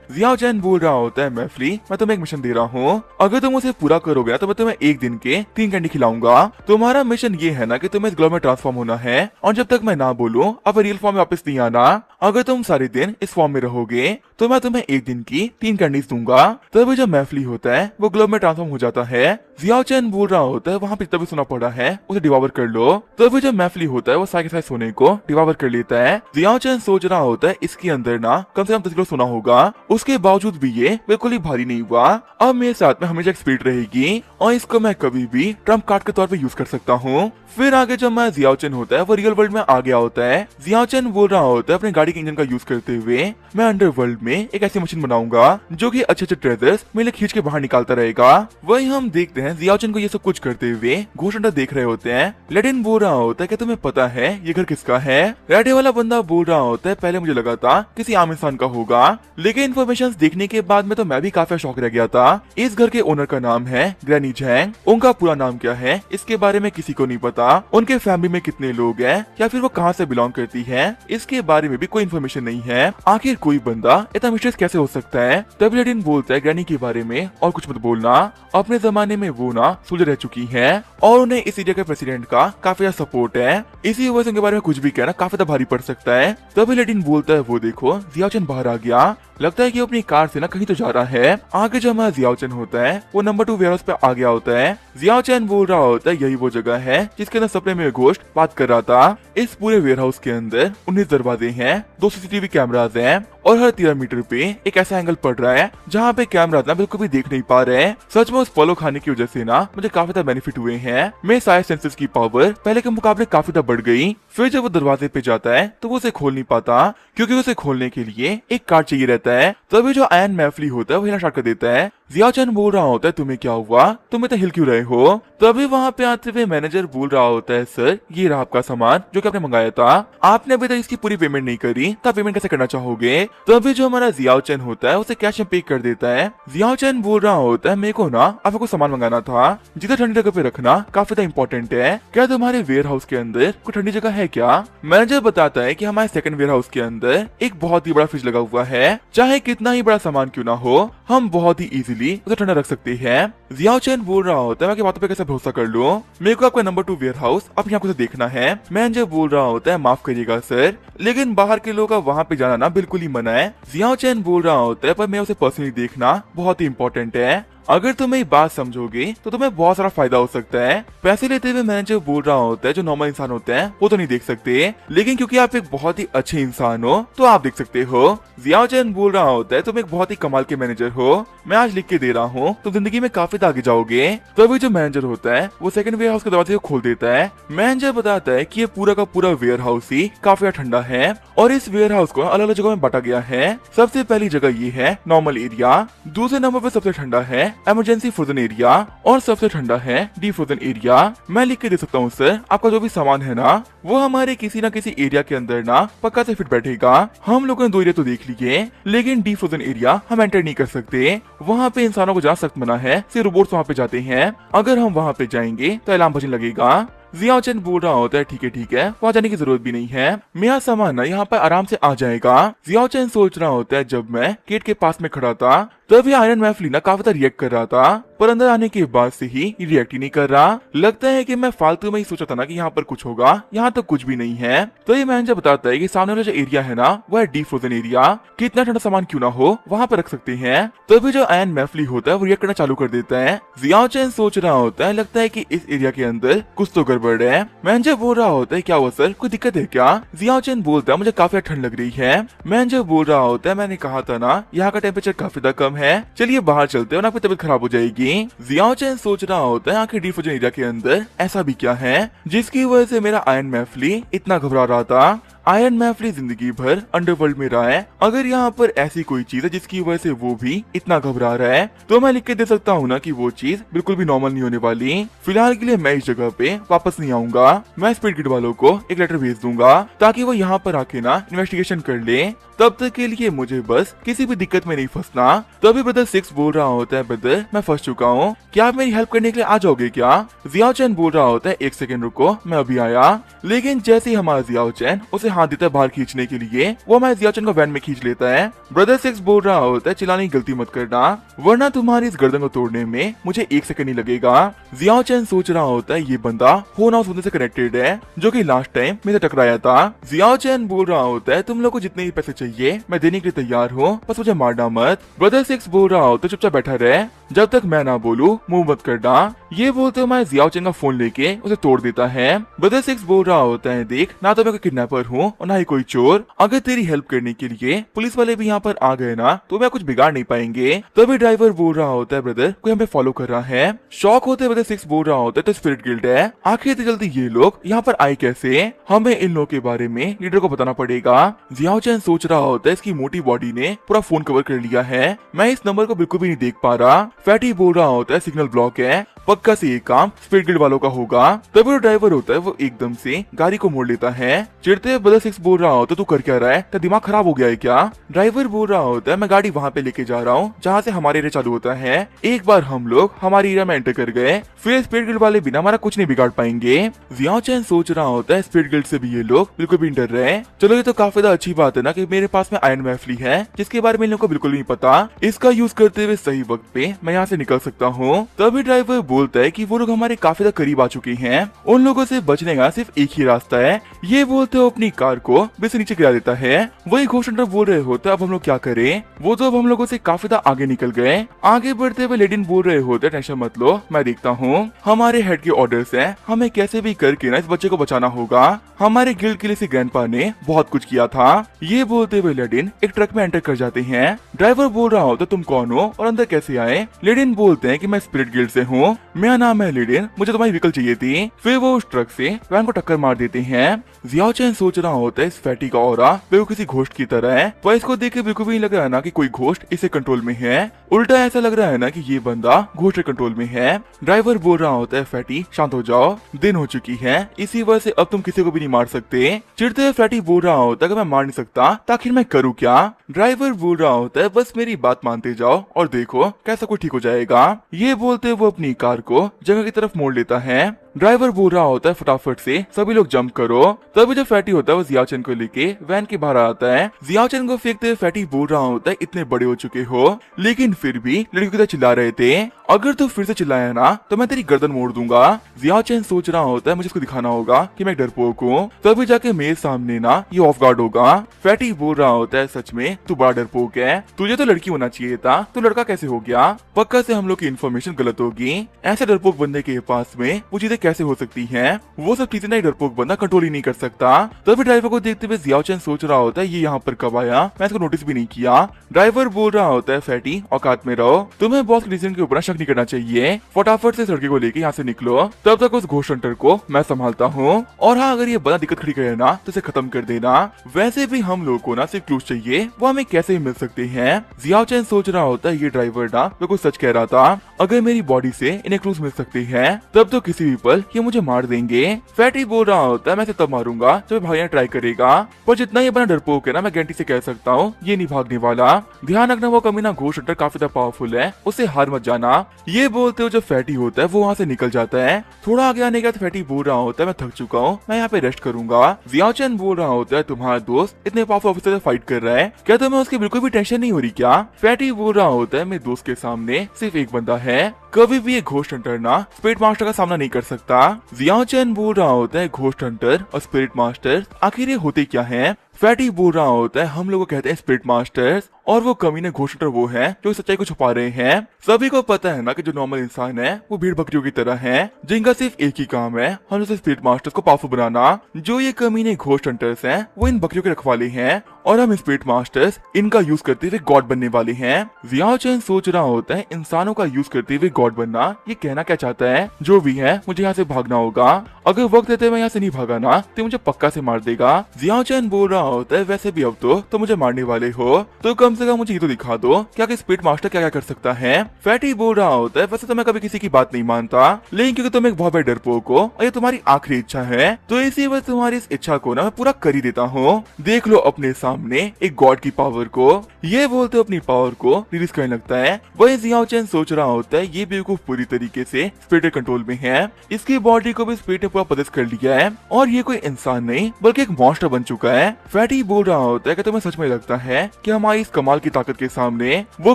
जियाओ चैन बोल रहा होता है मैफली मैं तुम्हें एक मिशन दे रहा हूँ, अगर तुम उसे पूरा करोगे तो मैं तुम्हें एक दिन के 3 कैंडी खिलाऊंगा। तुम्हारा मिशन ये है ना कि तुम्हें इस ग्लो में ट्रांसफॉर्म होना है और जब तक मैं ना बोलूं अब रियल फॉर्म में वापस नहीं आना। अगर तुम सारे दिन इस फॉर्म में रहोगे तो मैं तुम्हें एक दिन की 3 कैंडीज दूंगा। तभी जब मैफली होता है वो ग्लोब में ट्रांसफॉर्म हो जाता है। जियाओ चैन बोल रहा होता है वहाँ पे तभी सुना पड़ा है उसे डिवावर कर लो। तभी जब मैफली होता है वो सारे के सारे सोने को डिवावर कर लेता है। जियाओ चैन सोच रहा होता है इसके अंदर ना कम से कम 10 किलो सोना होगा, उसके बावजूद भी ये बिल्कुल ही भारी नहीं हुआ। अब मेरे साथ में हमेशा एक स्पीड रहेगी और इसको मैं कभी भी ट्रम्प कार्ड के तौर पे यूज कर सकता हूँ। फिर आगे जब मैं जियाओ चैन होता है वो रियल वर्ल्ड में आ गया होता है। जियाओ चैन बोल रहा होता है अपने गाड़ी के इंजन का यूज करते हुए मैं अंडरवर्ल्ड में एक ऐसी मशीन बनाऊंगा जो कि अच्छे अच्छे ट्रेजर्स मेरे खींच के बाहर निकालता रहेगा। वही हम देखते हैं जियाओ चैन को ये सब कुछ करते हुए घोस्ट हंटर देख रहे होते हैं। लेडिन बोल रहा होता है कि तुम्हें पता है ये घर किसका है। रेडे वाला बंदा बोल रहा होता है पहले मुझे लगा था किसी आम इंसान का होगा, लेकिन इन्फॉर्मेशन देखने के बाद में तो मैं भी काफी शौक रह गया था। इस घर के ओनर का नाम है ग्रैनी झैंग, उनका पूरा नाम क्या है इसके बारे में किसी को नहीं पता। उनके फैमिली में कितने लोग हैं या फिर वो कहाँ से बिलोंग करती है इसके बारे में भी कोई इन्फॉर्मेशन नहीं है। आखिर कोई बंदा इतना मिस्टीरियस कैसे हो सकता है। तब लेडिन बोलता है ग्रैनी के बारे में और कुछ मत बोलना, अपने जमाने में वो ना सुलझ रह चुकी है और उन्हें इस एरिया के प्रेसिडेंट का काफी ज्यादा सपोर्ट है, इसी वजह से उनके बारे में कुछ भी कहना काफी ज्यादा भारी पड़ सकता है। तभी लेडिन बोलता है वो देखो जियाओ चैन बाहर आ गया, लगता है कि वो अपनी कार से ना कहीं तो जा रहा है। आगे जो हमारा जियाओ चैन होता है वो नंबर 2 वेयरहाउस पे आ गया होता है। जियाओ चैन बोल रहा होता है यही वो जगह है जिसके अंदर सपने में घोस्ट बात कर रहा था। इस पूरे वेयरहाउस के अंदर 19 दरवाजे हैं, 2 सीसीटीवी कैमराज हैं और हर 13 मीटर पे एक ऐसा एंगल पड़ रहा है जहाँ पे कैमराज ना बिल्कुल भी देख नहीं पा रहे हैं। सच में उस फॉलो खाने की वजह से ना मुझे काफी ज्यादा बेनिफिट हुए हैं। मेरे सारे सेंसेस की पावर पहले के मुकाबले काफी ज्यादा बढ़ गई। फिर जब वो दरवाजे पे जाता है तो वो उसे खोल नहीं पाता क्योंकि उसे खोलने के लिए एक कार्ड चाहिए रहता है। तभी जो आयरन मैफली होता है वो हिलना स्टार्ट कर देता है। जियाओ चैन बोल रहा होता है तुम्हें क्या हुआ, तुम इतना हिल क्यों रहे हो। तभी वहाँ पे आते हुए मैनेजर बोल रहा होता है सर ये रहा आपका सामान जो कि आपने मंगाया था, आपने अभी तक इसकी पूरी पेमेंट नहीं करी तो आप पेमेंट कैसे करना चाहोगे। तभी जो हमारा जियाओ चैन होता है उसे कैश में पे कर देता है। जियाओ चैन बोल रहा होता है मेरे को ना आपको सामान मंगाना था जिसे ठंडी जगह पे रखना काफी ज्यादा इंपॉर्टेंट है, क्या तुम्हारे वेयर हाउस के अंदर कोई ठंडी जगह है क्या। मैनेजर बताता है कि हमारे सेकंड वेयर हाउस के अंदर एक बहुत ही बड़ा फ्रिज लगा हुआ है, चाहे कितना ही बड़ा सामान क्यों ना हो हम बहुत ही इजीली उसे ठंडा रख सकते हैं। जियाओ चैन बोल रहा होता है मैं आपकी बातों पे कैसे भरोसा कर लूं, मेरे को आपका नंबर 2 वेयर हाउस अपनी आंखों से देखना है। मैनेजर बोल रहा होता है माफ करिएगा सर, लेकिन बाहर के लोगों का वहाँ पे जाना ना बिल्कुल ही मना है। जियाओ चैन बोल रहा होता है पर मैं उसे पर्सनली देखना बहुत ही इंपॉर्टेंट है, अगर तुम ये बात समझोगे तो तुम्हें बहुत सारा फायदा हो सकता है। पैसे लेते हुए मैनेजर बोल रहा होता है जो नॉर्मल इंसान होते हैं वो तो नहीं देख सकते, लेकिन क्योंकि आप एक बहुत ही अच्छे इंसान हो तो आप देख सकते हो। जियाओ चैन बोल रहा होता है तुम एक बहुत ही कमाल के मैनेजर हो, मैं आज लिख के दे रहा हूँ, तुम जिंदगी में काफी शायद आगे जाओगे। तभी जो मैनेजर होता है वो सेकंड वेयर हाउस के दरवाजे को खोल देता है। मैनेजर बताता है कि ये पूरा का पूरा वेयर हाउस ही काफी ठंडा है और इस वेयर हाउस को अलग अलग जगह में बांटा गया है। सबसे पहली जगह ये है नॉर्मल एरिया, दूसरे नंबर पे सबसे ठंडा है इमरजेंसी फ्रोजन एरिया और सबसे ठंडा है डी फ्रोजन एरिया। मैं लिख के दे सकता हूँ सर, आपका जो भी सामान है ना वो हमारे किसी ना किसी एरिया के अंदर ना पक्का से फिट बैठेगा। हम लोगों ने 2 एरिया तो देख लिए, लेकिन डी फ्रोजन एरिया हम एंटर नहीं कर सकते। वहाँ पे इंसानों को जाना सख्त मना है, सिर्फ रोबोट्स वहाँ पे जाते हैं। अगर हम वहाँ पे जाएंगे तो अलार्म बजने लगेगा। जियाओ चैन बोल रहा होता है ठीक है, वहाँ जाने की जरूरत भी नहीं है, मेरा सामान ना यहाँ पर आराम से आ जाएगा। जियाओ चैन सोच रहा होता है जब मैं गेट के पास में खड़ा था तभी आयरन मैफली ना काफी ज्यादा रिएक्ट कर रहा था, पर अंदर आने के बाद से ही रिएक्ट ही नहीं कर रहा। लगता है कि मैं फालतू में ही सोचा था ना कि यहाँ पर कुछ होगा, यहाँ तो कुछ भी नहीं है। तो ये मैनेजर बताता है कि सामने वाला जो एरिया है ना वो है डी फ्रोजन एरिया, कितना ठंडा सामान क्यों ना हो वहाँ पर रख सकते हैं। तभी जो आयरन मैफली होता है वो रिएक्ट करना चालू कर देता है। जियाओ चैन सोच रहा होता है लगता है कि इस एरिया के अंदर कुछ तो गड़बड़ है। मैनेजर बोल रहा होता है क्या हुआ सर, कोई दिक्कत है क्या? जियाओ चैन बोलता है मुझे काफी ठंड लग रही है। मैनेजर बोल रहा होता है मैंने कहा था ना यहाँ का टेम्परेचर काफी ज्यादा कम है, चलिए बाहर चलते हैं और आपकी तबीयत खराब हो जाएगी। जियाओ चैन सोच रहा होता है आखिर डी फ्रोजन एरिया के अंदर ऐसा भी क्या है जिसकी वजह से मेरा आयरन मैफली इतना घबरा रहा था। आयरन मैफली जिंदगी भर अंडरवर्ल्ड में रहा है, अगर यहाँ पर ऐसी कोई चीज है जिसकी वजह से वो भी इतना घबरा रहा है तो मैं लिख के दे सकता हूँ ना कि वो चीज बिल्कुल भी नॉर्मल नहीं होने वाली। फिलहाल के लिए मैं इस जगह पे वापस नहीं आऊंगा, मैं स्पीड किड वालों को एक लेटर भेज दूंगा ताकि वो यहाँ पर आके ना इन्वेस्टिगेशन कर ले। तब तक के लिए मुझे बस किसी भी दिक्कत में नहीं फंसना। तभी ब्रदर 6 बोल रहा होता है ब्रदर मैं फंस चुका हूँ, क्या आप मेरी हेल्प करने के लिए आ जाओगे क्या? जियाओ चैन बोल रहा होता है 1 सेकंड रुको मैं अभी आया। लेकिन जैसे ही हमारा जियाओ चैन उसे हाथ देता है बाहर खींचने के लिए, वो हमारे जियाओ चैन को वैन में खींच लेता है। ब्रदर 6 बोल रहा होता है चिल्लाने की गलती मत करना वरना तुम्हारी इस गर्दन को तोड़ने में मुझे 1 सेकंड नहीं लगेगा। जियाओ चैन सोच रहा होता है ये बंदा होना उस बंदे से कनेक्टेड है जो कि लास्ट टाइम मेरे से टकराया था। जियाओ चैन बोल रहा होता है तुम लोग को जितने भी पैसे चाहिए मैं देने के लिए तैयार हूँ, बस मुझे मारना मत। ब्रदर 6 बोल रहा होता है चुपचाप बैठा रहे, जब तक मैं ना बोलूं मुंह मत करना। ये बोलते हुए मैं जियाओ चैन का फोन लेके उसे तोड़ देता है। ब्रदर 6 बोल रहा होता है देख ना तो मैं कोई किडनैपर हूँ और ना ही कोई चोर, अगर तेरी हेल्प करने के लिए पुलिस वाले भी यहाँ पर आ गए ना तो मैं कुछ बिगाड़ नहीं पाएंगे। तभी ड्राइवर बोल रहा होता है ब्रदर कोई हमें फॉलो कर रहा है। शॉक होते ब्रदर 6 बोल रहा होता है तो स्पिरिट गिल्ड है, आखिर इतनी जल्दी ये लोग यहाँ पर आए कैसे, हमें इन लोगों के बारे में लीडर को बताना पड़ेगा। जियाओ चैन सोच रहा होता है इसकी मोटी बॉडी ने पूरा फोन कवर कर लिया है, मैं इस नंबर को बिल्कुल भी नहीं देख पा रहा। फैटी बोल रहा होता है सिग्नल ब्लॉक है, पक्का से ये काम स्पीड गिल्ड वालों का होगा। तभी जो ड्राइवर होता है वो एकदम से गाड़ी को मोड़ लेता है। चिढ़ते हुए ब्रदर 6 बोल रहा होता है तू कर क्या रहा है, तेरा दिमाग खराब हो गया है क्या? ड्राइवर बोल रहा होता है मैं गाड़ी वहाँ पे लेके जा रहा हूँ जहाँ से हमारे एरिया चालू होता है, एक बार हम लोग हमारे एरिया में एंटर कर गए फिर स्पीड गिल्ड वाले बिना हमारा कुछ नहीं बिगाड़ पाएंगे। जियाओ चैन सोच रहा होता है स्पीड गिल्ड से भी ये लोग बिल्कुल भी डर रहे हैं। चलो ये तो काफी ज्यादा अच्छी बात है ना कि मेरे पास में आयरन मैफली है जिसके बारे में इन लोगों को बिल्कुल नहीं पता, इसका यूज करते हुए सही वक्त पे मैं यहाँ से निकल सकता हूँ। तभी ड्राइवर बोलता है कि वो लोग हमारे काफी ज्यादा करीब आ चुके हैं, उन लोगों से बचने का सिर्फ एक ही रास्ता है। ये बोलते हुए अपनी कार को बिल्कुल से नीचे गिरा देता है। वही घोस्ट हंटर बोल रहे होते अब हम लोग क्या करें, वो तो अब हम लोगों से काफी ज्यादा आगे निकल गए। आगे बढ़ते हुए लेडिन बोल रहे होते टेंशन मत लो मैं देखता हूँ, हमारे हेड के ऑर्डर्स है, हमें कैसे भी करके ना इस बच्चे को बचाना होगा, हमारे गिल्ड के लिए से ग्रैंडपा ने बहुत कुछ किया था। ये बोलते हुए लेडिन एक ट्रक में एंटर कर जाते हैं। ड्राइवर बोल रहा होता तुम कौन हो और अंदर कैसे आए? लेडिन बोलते हैं कि मैं स्पिरिट गिल्ड से हूँ, मेरा नाम है लेडिन, मुझे तुम्हारी व्हीकल चाहिए थी। फिर वो उस ट्रक से वैन को टक्कर मार देते हैं। जियाओ चैन सोच रहा होता है इस फैटी का ऑरा बिल्कुल किसी घोस्ट की तरह है, पर इसको देख के बिल्कुल भी नहीं लग रहा है ना कि कोई घोस्ट इसे कंट्रोल में है, उल्टा ऐसा लग रहा है ना कि ये बंदा घोस्ट के कंट्रोल में है। ड्राइवर बोल रहा होता है फैटी शांत हो जाओ, दिन हो चुकी है, इसी वजह से अब तुम किसी को भी नहीं मार सकते। चिढ़ते हुए फैटी बोल रहा होता है कि मैं मार नहीं सकता तो आखिर मैं करूँ क्या? ड्राइवर बोल रहा होता है बस मेरी बात मानते जाओ और देखो कैसा कुछ ठीक हो जाएगा। ये बोलते वो अपनी कार को जगह की तरफ मोड़ लेता है। ड्राइवर बोल रहा होता है फटाफट से सभी लोग जंप करो। तभी जो फैटी होता है वो जियाओ चैन को लेके वैन के बाहर आता है। जियाओ चैन को फेंकते हुए फैटी बोल रहा होता है इतने बड़े हो चुके हो लेकिन फिर भी लड़कियों की तरह चिल्ला रहे थे, अगर तू फिर से चिल्लाया ना तो मैं तेरी गर्दन मोड़ दूंगा। जियाओ चैन सोच रहा होता है मुझे इसको दिखाना होगा कि मैं डरपोक हूँ, तभी जाके मेरे सामने ना ये ऑफ गार्ड होगा। फैटी बोल रहा होता है सच में तू बड़ा डरपोक है, तुझे तो लड़की होना चाहिए था, तू लड़का कैसे हो गया? पक्का से हम लोग की इन्फॉर्मेशन गलत होगी, ऐसे डरपोक बंदे के पास में वो चीजें कैसे हो सकती हैं? वो सब चीजें ना डरपोक बंदा कंट्रोल ही नहीं कर सकता। तभी ड्राइवर को देखते हुए जियाओ चैन सोच रहा होता है ये यहाँ पर कब आया, मैं इसको नोटिस भी नहीं किया। ड्राइवर बोल रहा होता है फैटी औकात में रहो, तुम्हें बॉस के डिसीजन के ऊपर शक नहीं करना चाहिए, फटाफट से लड़के को लेके यहाँ से निकलो, तब तक उस घोस्ट हंटर को मैं संभालता हूँ। और हाँ, अगर ये बड़ा दिक्कत खड़ी करे ना तो इसे खत्म कर देना। वैसे भी हम लोग को ना सिर्फ क्लूज चाहिए, वो हमें कैसे मिल सकते हैं? जियाओ चैन सोच रहा होता है ये ड्राइवर ना बिल्कुल सच कह रहा था, अगर मेरी बॉडी से इन्हें क्लूज मिल सकते हैं तब तो किसी भी पल ये मुझे मार देंगे। फैटी बोल रहा होता है मैं इसे तब मारूंगा जब भागने ट्राई करेगा, पर जितना ये बना डरपोक है ना, मैं गारंटी से कह सकता हूँ ये नहीं भागने वाला। ध्यान रखना वो कमीना घोस्ट हंटर काफी ज्यादा पावरफुल है, उससे हार मत जाना। ये बोलते हो जब फैटी होता है वो वहाँ से निकल जाता है। थोड़ा आगे आने के बाद फैटी बोल रहा होता है मैं थक चुका हूँ, मैं यहाँ पे रेस्ट करूंगा। जियाओ चैन बोल रहा होता है तुम्हारा दोस्त इतने पावरफुल ऑफिसर से फाइट कर रहा है, क्या तुम्हें उसकी बिल्कुल भी टेंशन नहीं हो रही क्या? फैटी बोल रहा होता है मेरे दोस्त के सामने सिर्फ एक बंदा है, कभी भी एक घोस्ट हंटर ना स्पिरिट मास्टर का सामना नहीं कर सकता। जियाओ चैन बोल रहा होता है घोस्ट हंटर और स्पिरिट मास्टर आखिर ये होते क्या हैं? फैटी बोल रहा होता है हम लोग को कहते हैं स्पिरिट मास्टर्स, और वो कमीने घोस्ट हंटर वो हैं जो सच्चाई को छुपा रहे हैं। सभी को पता है ना कि जो नॉर्मल इंसान है वो भीड़ बकरियों की तरह हैं, जिनका सिर्फ एक ही काम है हम जैसे स्पिरिट मास्टर्स को पावरफुल बनाना। जो ये कमीने घोस्ट हंटर्स हैं वो इन बकरियों के रखवाले हैं, और हम स्पिरिट मास्टर्स इनका यूज करते हुए गॉड बनने वाले हैं। जियाओ चैन सोच रहा होता है इंसानों का यूज करते हुए गॉड बनना, ये कहना क्या चाहता है? जो भी है मुझे यहाँ से भागना होगा, अगर वक्त देते मैं यहाँ से नहीं भागा ना तो मुझे पक्का से मार देगा। जियाओ चैन बोल रहा होता है वैसे भी अब तो मुझे मारने वाले हो तो कम से कम मुझे ये तो दिखा दो क्या कि स्पिरिट मास्टर क्या क्या कर सकता है। फैटी बोल रहा होता है वैसे तो मैं कभी किसी की बात नहीं मानता, लेकिन क्योंकि तुम एक बहुत बड़े डरपोक हो और ये तुम्हारी आखिरी इच्छा है तो इसी वजह तुम्हारी इस इच्छा को ना मैं पूरा कर ही देता हूँ। देख लो अपने सामने एक गॉड की पावर को। ये बोलते अपनी पावर को रिलीज करने लगता है। वही जियाओ चैन सोच रहा होता है ये बेवकूफ पूरी तरीके से स्पिरिट कंट्रोल में है, इसकी बॉडी को भी स्पिरिट ने पूरा पदस्थ कर लिया है और ये कोई इंसान नहीं बल्कि एक मॉन्स्टर बन चुका है। फैटी बोल रहा होता है कि तुम्हें सच में लगता है कि हमारी इस कमाल की ताकत के सामने वो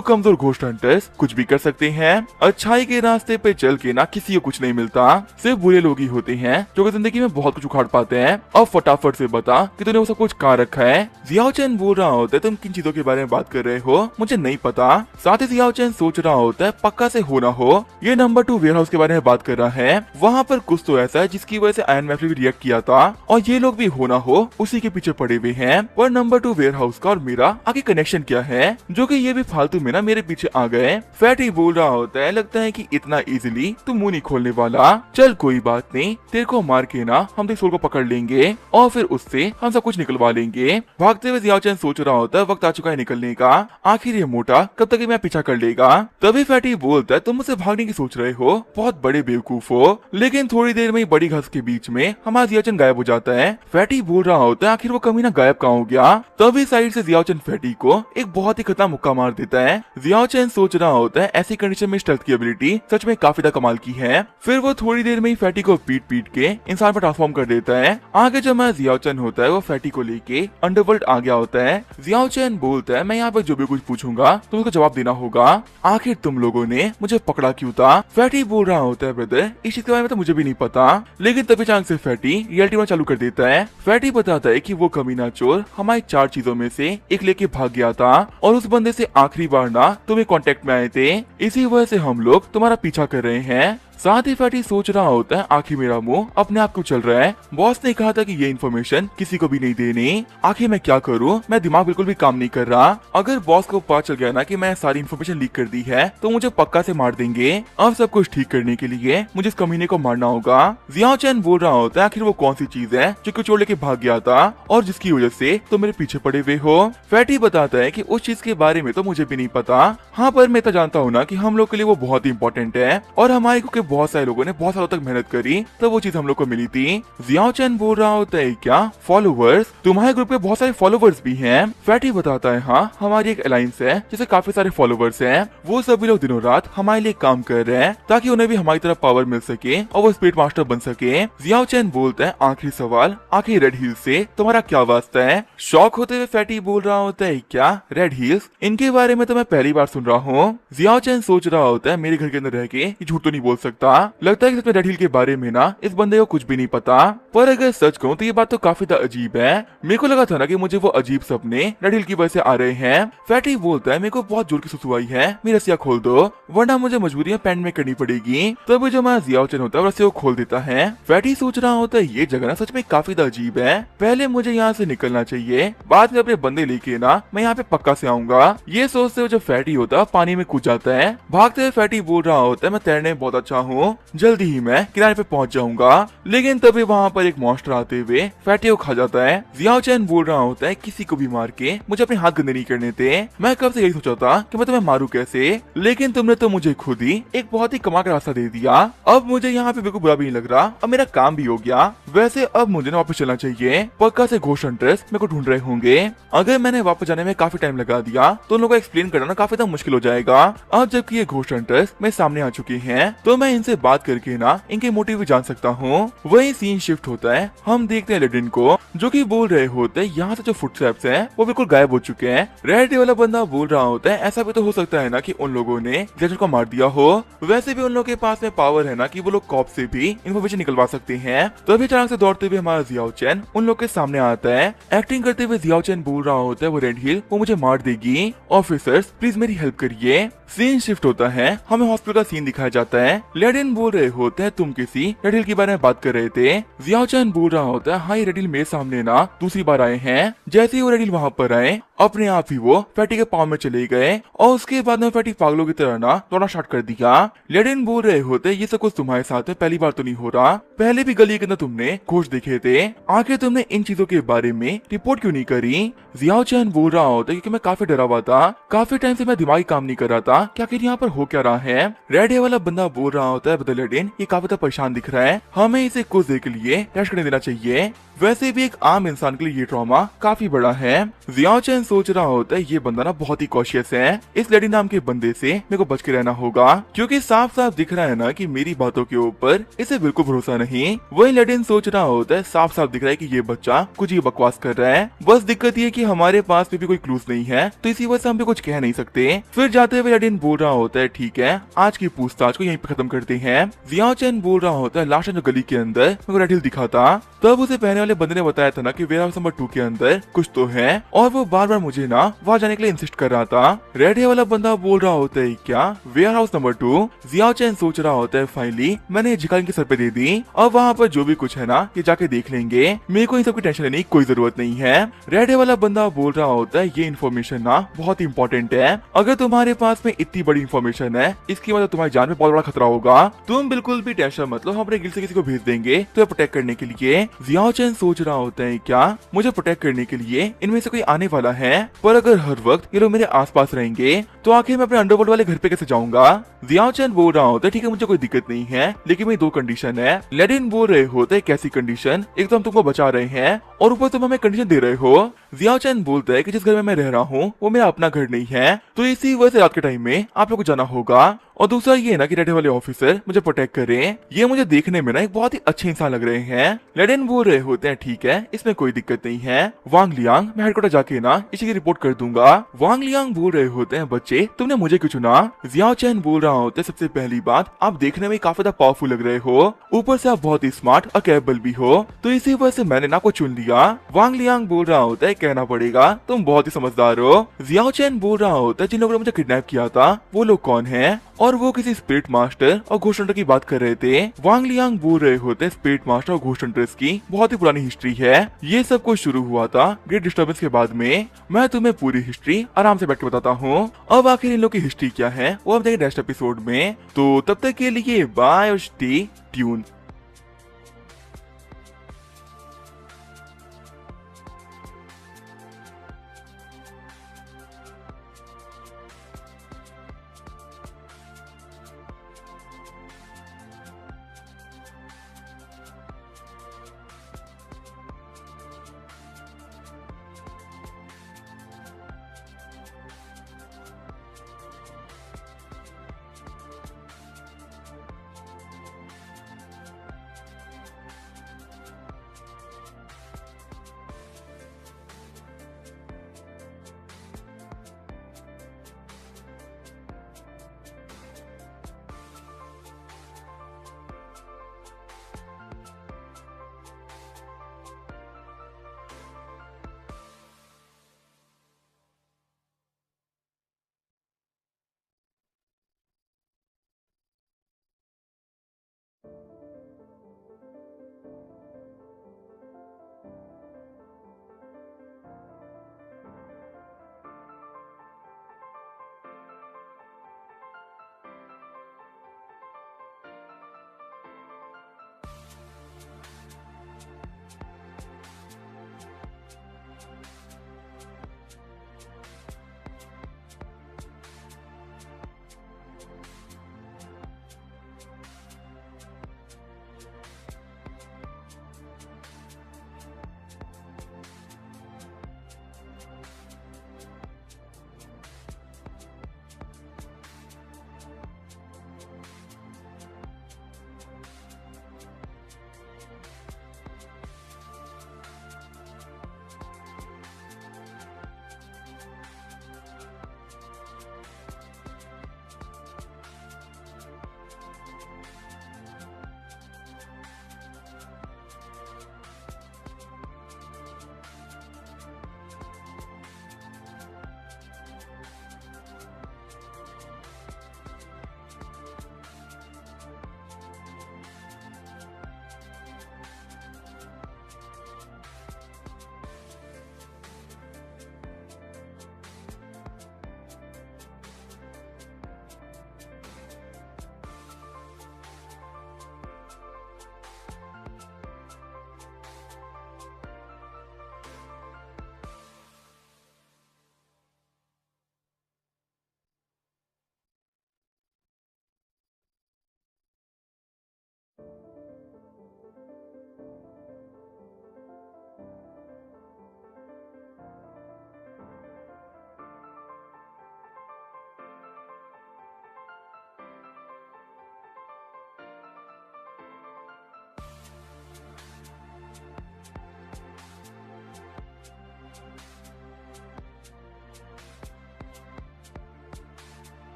कमजोर घोस्ट हंटर्स कुछ भी कर सकते हैं? अच्छाई के रास्ते पे चल के ना किसी को कुछ नहीं मिलता, सिर्फ बुरे लोग ही होते हैं जो कि जिंदगी में बहुत कुछ उखाड़ पाते हैं। अब फटाफट से बता कि तूने वो सब कुछ कहाँ रखा है? जियाओ चैन बोल रहा होता है तुम किन चीजों के बारे में बात कर रहे हो मुझे नहीं पता। साथ ही जियाओ चैन सोच रहा होता है पक्का से हो ना हो ये नंबर 2 वेयर हाउस के बारे में बात कर रहा है, वहाँ पर कुछ तो ऐसा है जिसकी वजह से आयरन मैन भी रिएक्ट किया था और ये लोग भी हो ना हो उसी के पीछे पड़े हुए हैं। पर नंबर 2 वेयर हाउस का और मेरा आगे कनेक्शन क्या है जो कि ये भी फालतू में ना मेरे पीछे आ गए? फैटी बोल रहा होता है लगता है कि इतना इजीली तुम मुंह नहीं खोलने वाला, चल कोई बात नहीं, तेरे को मार के ना हम तेरे सोल को पकड़ लेंगे और फिर उससे हम सब कुछ निकलवा लेंगे। भागते हुए जियाओ चैन सोच रहा होता है वक्त आ चुका है निकलने का, आखिर ये मोटा कब तक मैं पीछा कर लेगा? तभी फैटी बोलता है तुम मुझसे भागने की सोच रहे हो, बहुत बड़े बेवकूफ हो। लेकिन थोड़ी देर में ही बड़ी घास के बीच में हमारा जियाओ चैन गायब हो जाता है। फैटी बोल रहा होता है आखिर वो कमीना गायब कहाँ हो गया? तभी साइड से जियाओ चैन फैटी को एक बहुत ही खतरनाक मुक्का मार देता है। जियाओ चैन सोच रहा होता है ऐसी कंडीशन में स्टेल्थ की एबिलिटी सच में काफी ज्यादा कमाल की है। फिर वो थोड़ी देर में ही फैटी को पीट पीट के इंसान पर ट्रांसफॉर्म कर देता है। आगे जो हमारा जियाओ चैन होता है वो फैटी को लेके अंडरवर्ल्ड आ गया होता है। जियाओ चैन बोलता है मैं यहाँ पर जो भी कुछ पूछूंगा तुम उसको जवाब देना होगा, आखिर तुम लोगों ने मुझे पकड़ा क्यों था? फैटी बोल रहा होता है ब्रदर इस चीज के बारे में तो मुझे भी नहीं पता, लेकिन तभी अचानक से फैटी रियलिटी में चालू कर देता है। फैटी बताता है कि वो कमीना चोर हमारी 4 चीजों में से एक लेके भाग गया था और उस बंदे से आखिरी बार ना तुम्हें कांटेक्ट में आए थे, इसी वजह से हम लोग तुम्हारा पीछा कर रहे हैं। साथ ही फैटी सोच रहा होता है आखिर मेरा मुंह अपने आप को चल रहा है, बॉस ने कहा था कि ये इन्फॉर्मेशन किसी को भी नहीं देनी, आखिर मैं क्या करूं? मैं दिमाग बिल्कुल भी काम नहीं कर रहा। अगर बॉस को पता चल गया ना कि मैं सारी इन्फॉर्मेशन लीक कर दी है तो मुझे पक्का से मार देंगे। अब सब कुछ ठीक करने के लिए मुझे इस कमीने को मारना होगा। जियाओ चैन बोल रहा होता है आखिर वो कौन सी चीज है जो कि चोर लेके भाग गया था और जिसकी वजह से तुम मेरे पीछे पड़े हुए हो? फैटी बताता है कि उस चीज के बारे में तो मुझे भी नहीं पता, हाँ पर मैं तो जानता हूँ ना कि हम लोग के लिए वो बहुत ही इंपॉर्टेंट है और हमारे क्योंकि बहुत सारे लोगों ने बहुत सालों तक मेहनत करी तो वो चीज हम लोग को मिली थी। जियाओ चैन बोल रहा होता है क्या फॉलोवर्स? तुम्हारे ग्रुप में बहुत सारे फॉलोवर्स भी हैं? फैटी बताता है हाँ हमारी एक अलायंस है जिसे काफी सारे फॉलोवर्स हैं, वो सभी लोग दिनों रात हमारे लिए काम कर रहे हैं ताकि उन्हें भी हमारी तरफ पावर मिल सके और वो स्पिरिट मास्टर बन सके। जियाओ चैन बोलता है आखिरी सवाल, आखिर रेड हिल्स से तुम्हारा क्या वास्ता है? शॉक होते हुए फैटी बोल रहा होता है क्या रेड हिल्स? इनके बारे में तो मैं पहली बार सुन रहा हूँ। जियाओ चैन सोच रहा होता है मेरे घर के अंदर रह के ये झूठ तो नहीं बोल सकता। सकता। लगता है कि सच में रेड हिल के बारे में ना इस बंदे को कुछ भी नहीं पता। पर अगर सच कहूँ तो ये बात तो काफी ज्यादा अजीब है। मेरे को लगा था ना कि मुझे वो अजीब सपने रेड हिल की वजह से आ रहे हैं। फैटी बोलता है मेरे को बहुत जोर की सुसु आई है, मेरी रस्सियां खोल दो वरना मुझे मजबूरियां पैंट में करनी पड़ेगी। तभी जो हमारा जियाओ चैन होता है रस्सियों को खोल देता है। फैटी सोच रहा होता है ये जगह ना सच में काफी ज्यादा अजीब है, पहले मुझे यहाँ से निकलना चाहिए, बाद में अपने बंदे लेके ना मैं यहाँ पे पक्का से आऊंगा। ये सोचते हुए जो फैटी होता है पानी में कूद जाता है। भागते हुए फैटी बोल रहा होता है मैं तैरने में बहुत अच्छा हूँ, जल्दी ही मैं किनारे पे पहुंच जाऊंगा। लेकिन तभी वहाँ पर एक मॉन्स्टर आते हुए फैटी को खा जाता है। जियाओ चैन बोल रहा होता है किसी को भी मार के मुझे अपने हाथ गंदे नहीं करने थे, मैं कब से यही सोचा था कि मैं तुम्हें मारू कैसे, लेकिन तुमने तो मुझे खुद ही एक बहुत ही कमाल का रास्ता दे दिया। अब मुझे यहाँ पे बिल्कुल बुरा भी नहीं लग रहा, अब मेरा काम भी हो गया। वैसे अब मुझे ना वापस चलना चाहिए, पक्का से घोस्ट हंटर्स मेरे को ढूंढ रहे होंगे। अगर मैंने वापस जाने में काफी टाइम लगा दिया तो उन लोगों को एक्सप्लेन करना काफी ज्यादा मुश्किल हो जाएगा। अब जबकि ये घोस्ट हंटर्स मेरे सामने आ चुके हैं तो मैं इनसे बात करके ना इनके मोटिव भी जान सकता हूँ। वही सीन शिफ्ट होता है, हम देखते हैं लेडिन को जो कि बोल रहे होते हैं यहाँ से जो फुटस्टेप्स हैं वो बिल्कुल गायब हो चुके हैं। रेड वाला बंदा बोल रहा होता है ऐसा भी तो हो सकता है ना कि उन लोगों ने ग्लेशियर को मार दिया हो। वैसे भी उन लोगों के पास में पावर है ना कि वो लोग कॉप से भी इन्फॉर्मेशन निकलवा सकते हैं। तो अभी अचानक से दौड़ते हुए हमारा जियाओ चैन उन लोग के सामने आता है। एक्टिंग करते हुए जियाओ चैन बोल रहा होता है वो रेड हिल वो मुझे मार देगी, ऑफिसर्स प्लीज मेरी हेल्प करिए। सीन शिफ्ट होता है, हमें हॉस्पिटल का सीन दिखाया जाता है। लेडिन बोल रहे होते हैं तुम किसी रेड हिल के बारे में बात कर रहे थे। जियाओ चैन बोल रहा होता है हाँ ये रेड हिल मेरे सामने ना दूसरी बार आए हैं। जैसे ही वो रेड हिल वहाँ पर आए अपने आप ही वो फैटी के पाँव में चले गए और उसके बाद में फैटी पागलों की तरह ना दौड़ना स्टार्ट कर दिया। लेडिन बोल रहे होते ये सब कुछ तुम्हारे साथ है, पहली बार तो नहीं हो रहा, पहले भी गली के अंदर तुमने घोस्ट देखे थे, आखिर तुमने इन चीजों के बारे में रिपोर्ट क्यों नहीं करी। जियाओ चैन बोल रहा होता है क्योंकि मैं काफी डरा हुआ था, काफी टाइम से मैं दिमागी काम नहीं कर रहा था कि आखिर यहाँ पर हो क्या रहा है। रेड वाला बंदा बोल रहा होता है बदल लेडिन ये काफी परेशान दिख रहा है, हमें इसे कुछ देर के लिए रेस्ट करने देना चाहिए। वैसे भी एक आम इंसान के लिए ये ट्रॉमा काफी बड़ा है। जियाओ चैन सोच रहा होता है ये बंदा ना बहुत ही कॉशियस है, इस लेडी नाम के बंदे से मेरे को बच के रहना होगा क्योंकि साफ साफ दिख रहा है ना कि मेरी बातों के ऊपर इसे बिल्कुल भरोसा नहीं। वही लेडिन सोच रहा होता है साफ साफ दिख रहा है कि ये बच्चा कुछ ही बकवास कर रहा है, बस दिक्कत ये कि हमारे पास भी कोई क्लूज नहीं है तो इसी वजह से हम भी कुछ कह नहीं सकते। फिर जाते हुए लेडिन बोल रहा होता है ठीक है आज की पूछताछ को यहीं पे खत्म करते हैं। जियाओ चैन बोल रहा होता है लास्ट जो गली के अंदर मेरे को रेड हिल दिखा था तब उसे पहने वाले बंदे ने बताया था ना कि वेयर हाउस नंबर 2 के अंदर कुछ तो है और वो बार बार मुझे ना वहाँ जाने के लिए इंसिस्ट कर रहा था। रेड वाला बंदा बोल रहा होता है क्या वेयर हाउस नंबर 2। जियाओ चैन सोच रहा होता है फाइनली मैंने झिका इनके सर पे दे दी, अब वहाँ पर जो भी कुछ है ना ये जाके देख लेंगे, मेरे को इन सब की टेंशन लेने की कोई जरूरत नहीं है। रेड वाला बंदा बोल रहा होता है ये इन्फॉर्मेशन ना बहुत इंपॉर्टेंट है, अगर तुम्हारे पास में इतनी बड़ी इन्फॉर्मेशन है इसकी वजह तुम्हारी जान में बहुत बड़ा खतरा होगा, तुम बिल्कुल भी टेंशन मत लो, हम अपने गिल्ड से किसी को भेज देंगे तो प्रोटेक्ट करने के लिए। जियाओ चैन सोच रहा होता है क्या मुझे प्रोटेक्ट करने के लिए इनमें से कोई आने वाला है, पर अगर हर वक्त ये लोग मेरे आसपास रहेंगे तो आखिर मैं अपने अंडरवर्ल्ड वाले घर पे कैसे जाऊंगा। जियाओ चैन बोल रहा होता है ठीक है मुझे कोई दिक्कत नहीं है लेकिन मेरी 2 कंडीशन है। लेडिन बोल रहे होते है कैसी कंडीशन, एक तो हम तुमको बचा रहे हैं और ऊपर तुम हमें कंडीशन दे रहे हो। जियाओ चैन बोलता है कि जिस घर में मैं रह रहा हूँ वो मेरा अपना घर नहीं है तो इसी वजह से रात के टाइम में आप लोग को जाना होगा, और दूसरा ये ना कि रेड वाले ऑफिसर मुझे प्रोटेक्ट करें, ये मुझे देखने में ना एक बहुत ही अच्छे इंसान लग रहे हैं। लेडिन बोल रहे होते हैं ठीक है इसमें कोई दिक्कत नहीं है, वांग लियांग मैं हेडक्वार्टर जाके ना इसी की रिपोर्ट कर दूंगा। वांग लियांग बोल रहे होते हैं बच्चे तुमने मुझे क्यों चुना। जियाओ चैन बोल रहा होता है सबसे पहली बात आप देखने में काफी ज्यादा पावरफुल लग रहे हो, ऊपर से आप बहुत ही स्मार्ट और कैपेबल भी हो तो इसी वजह से मैंने ना आपको चुन लिया। वांग लियांग बोल रहा होता है कहना पड़ेगा तुम बहुत ही समझदार हो। जियाओ चैन बोल रहा होता है जिन लोगों ने मुझे किडनैप किया था वो लोग कौन है, और वो किसी स्पिरिट मास्टर और घोस्ट हंटर की बात कर रहे थे। वांग लियांग बोल रहे होते स्पिरिट मास्टर और घोस्ट हंटर्स की बहुत ही पुरानी हिस्ट्री है, ये सब कुछ शुरू हुआ था ग्रेट डिस्टर्बेंस के बाद में। मैं तुम्हें पूरी हिस्ट्री आराम से बैठ के बताता हूँ। अब आखिर इन लोग की हिस्ट्री क्या है वो हम देखेंगे नेक्स्ट एपिसोड में, तो तब तक के लिए बाय और स्टे ट्यून।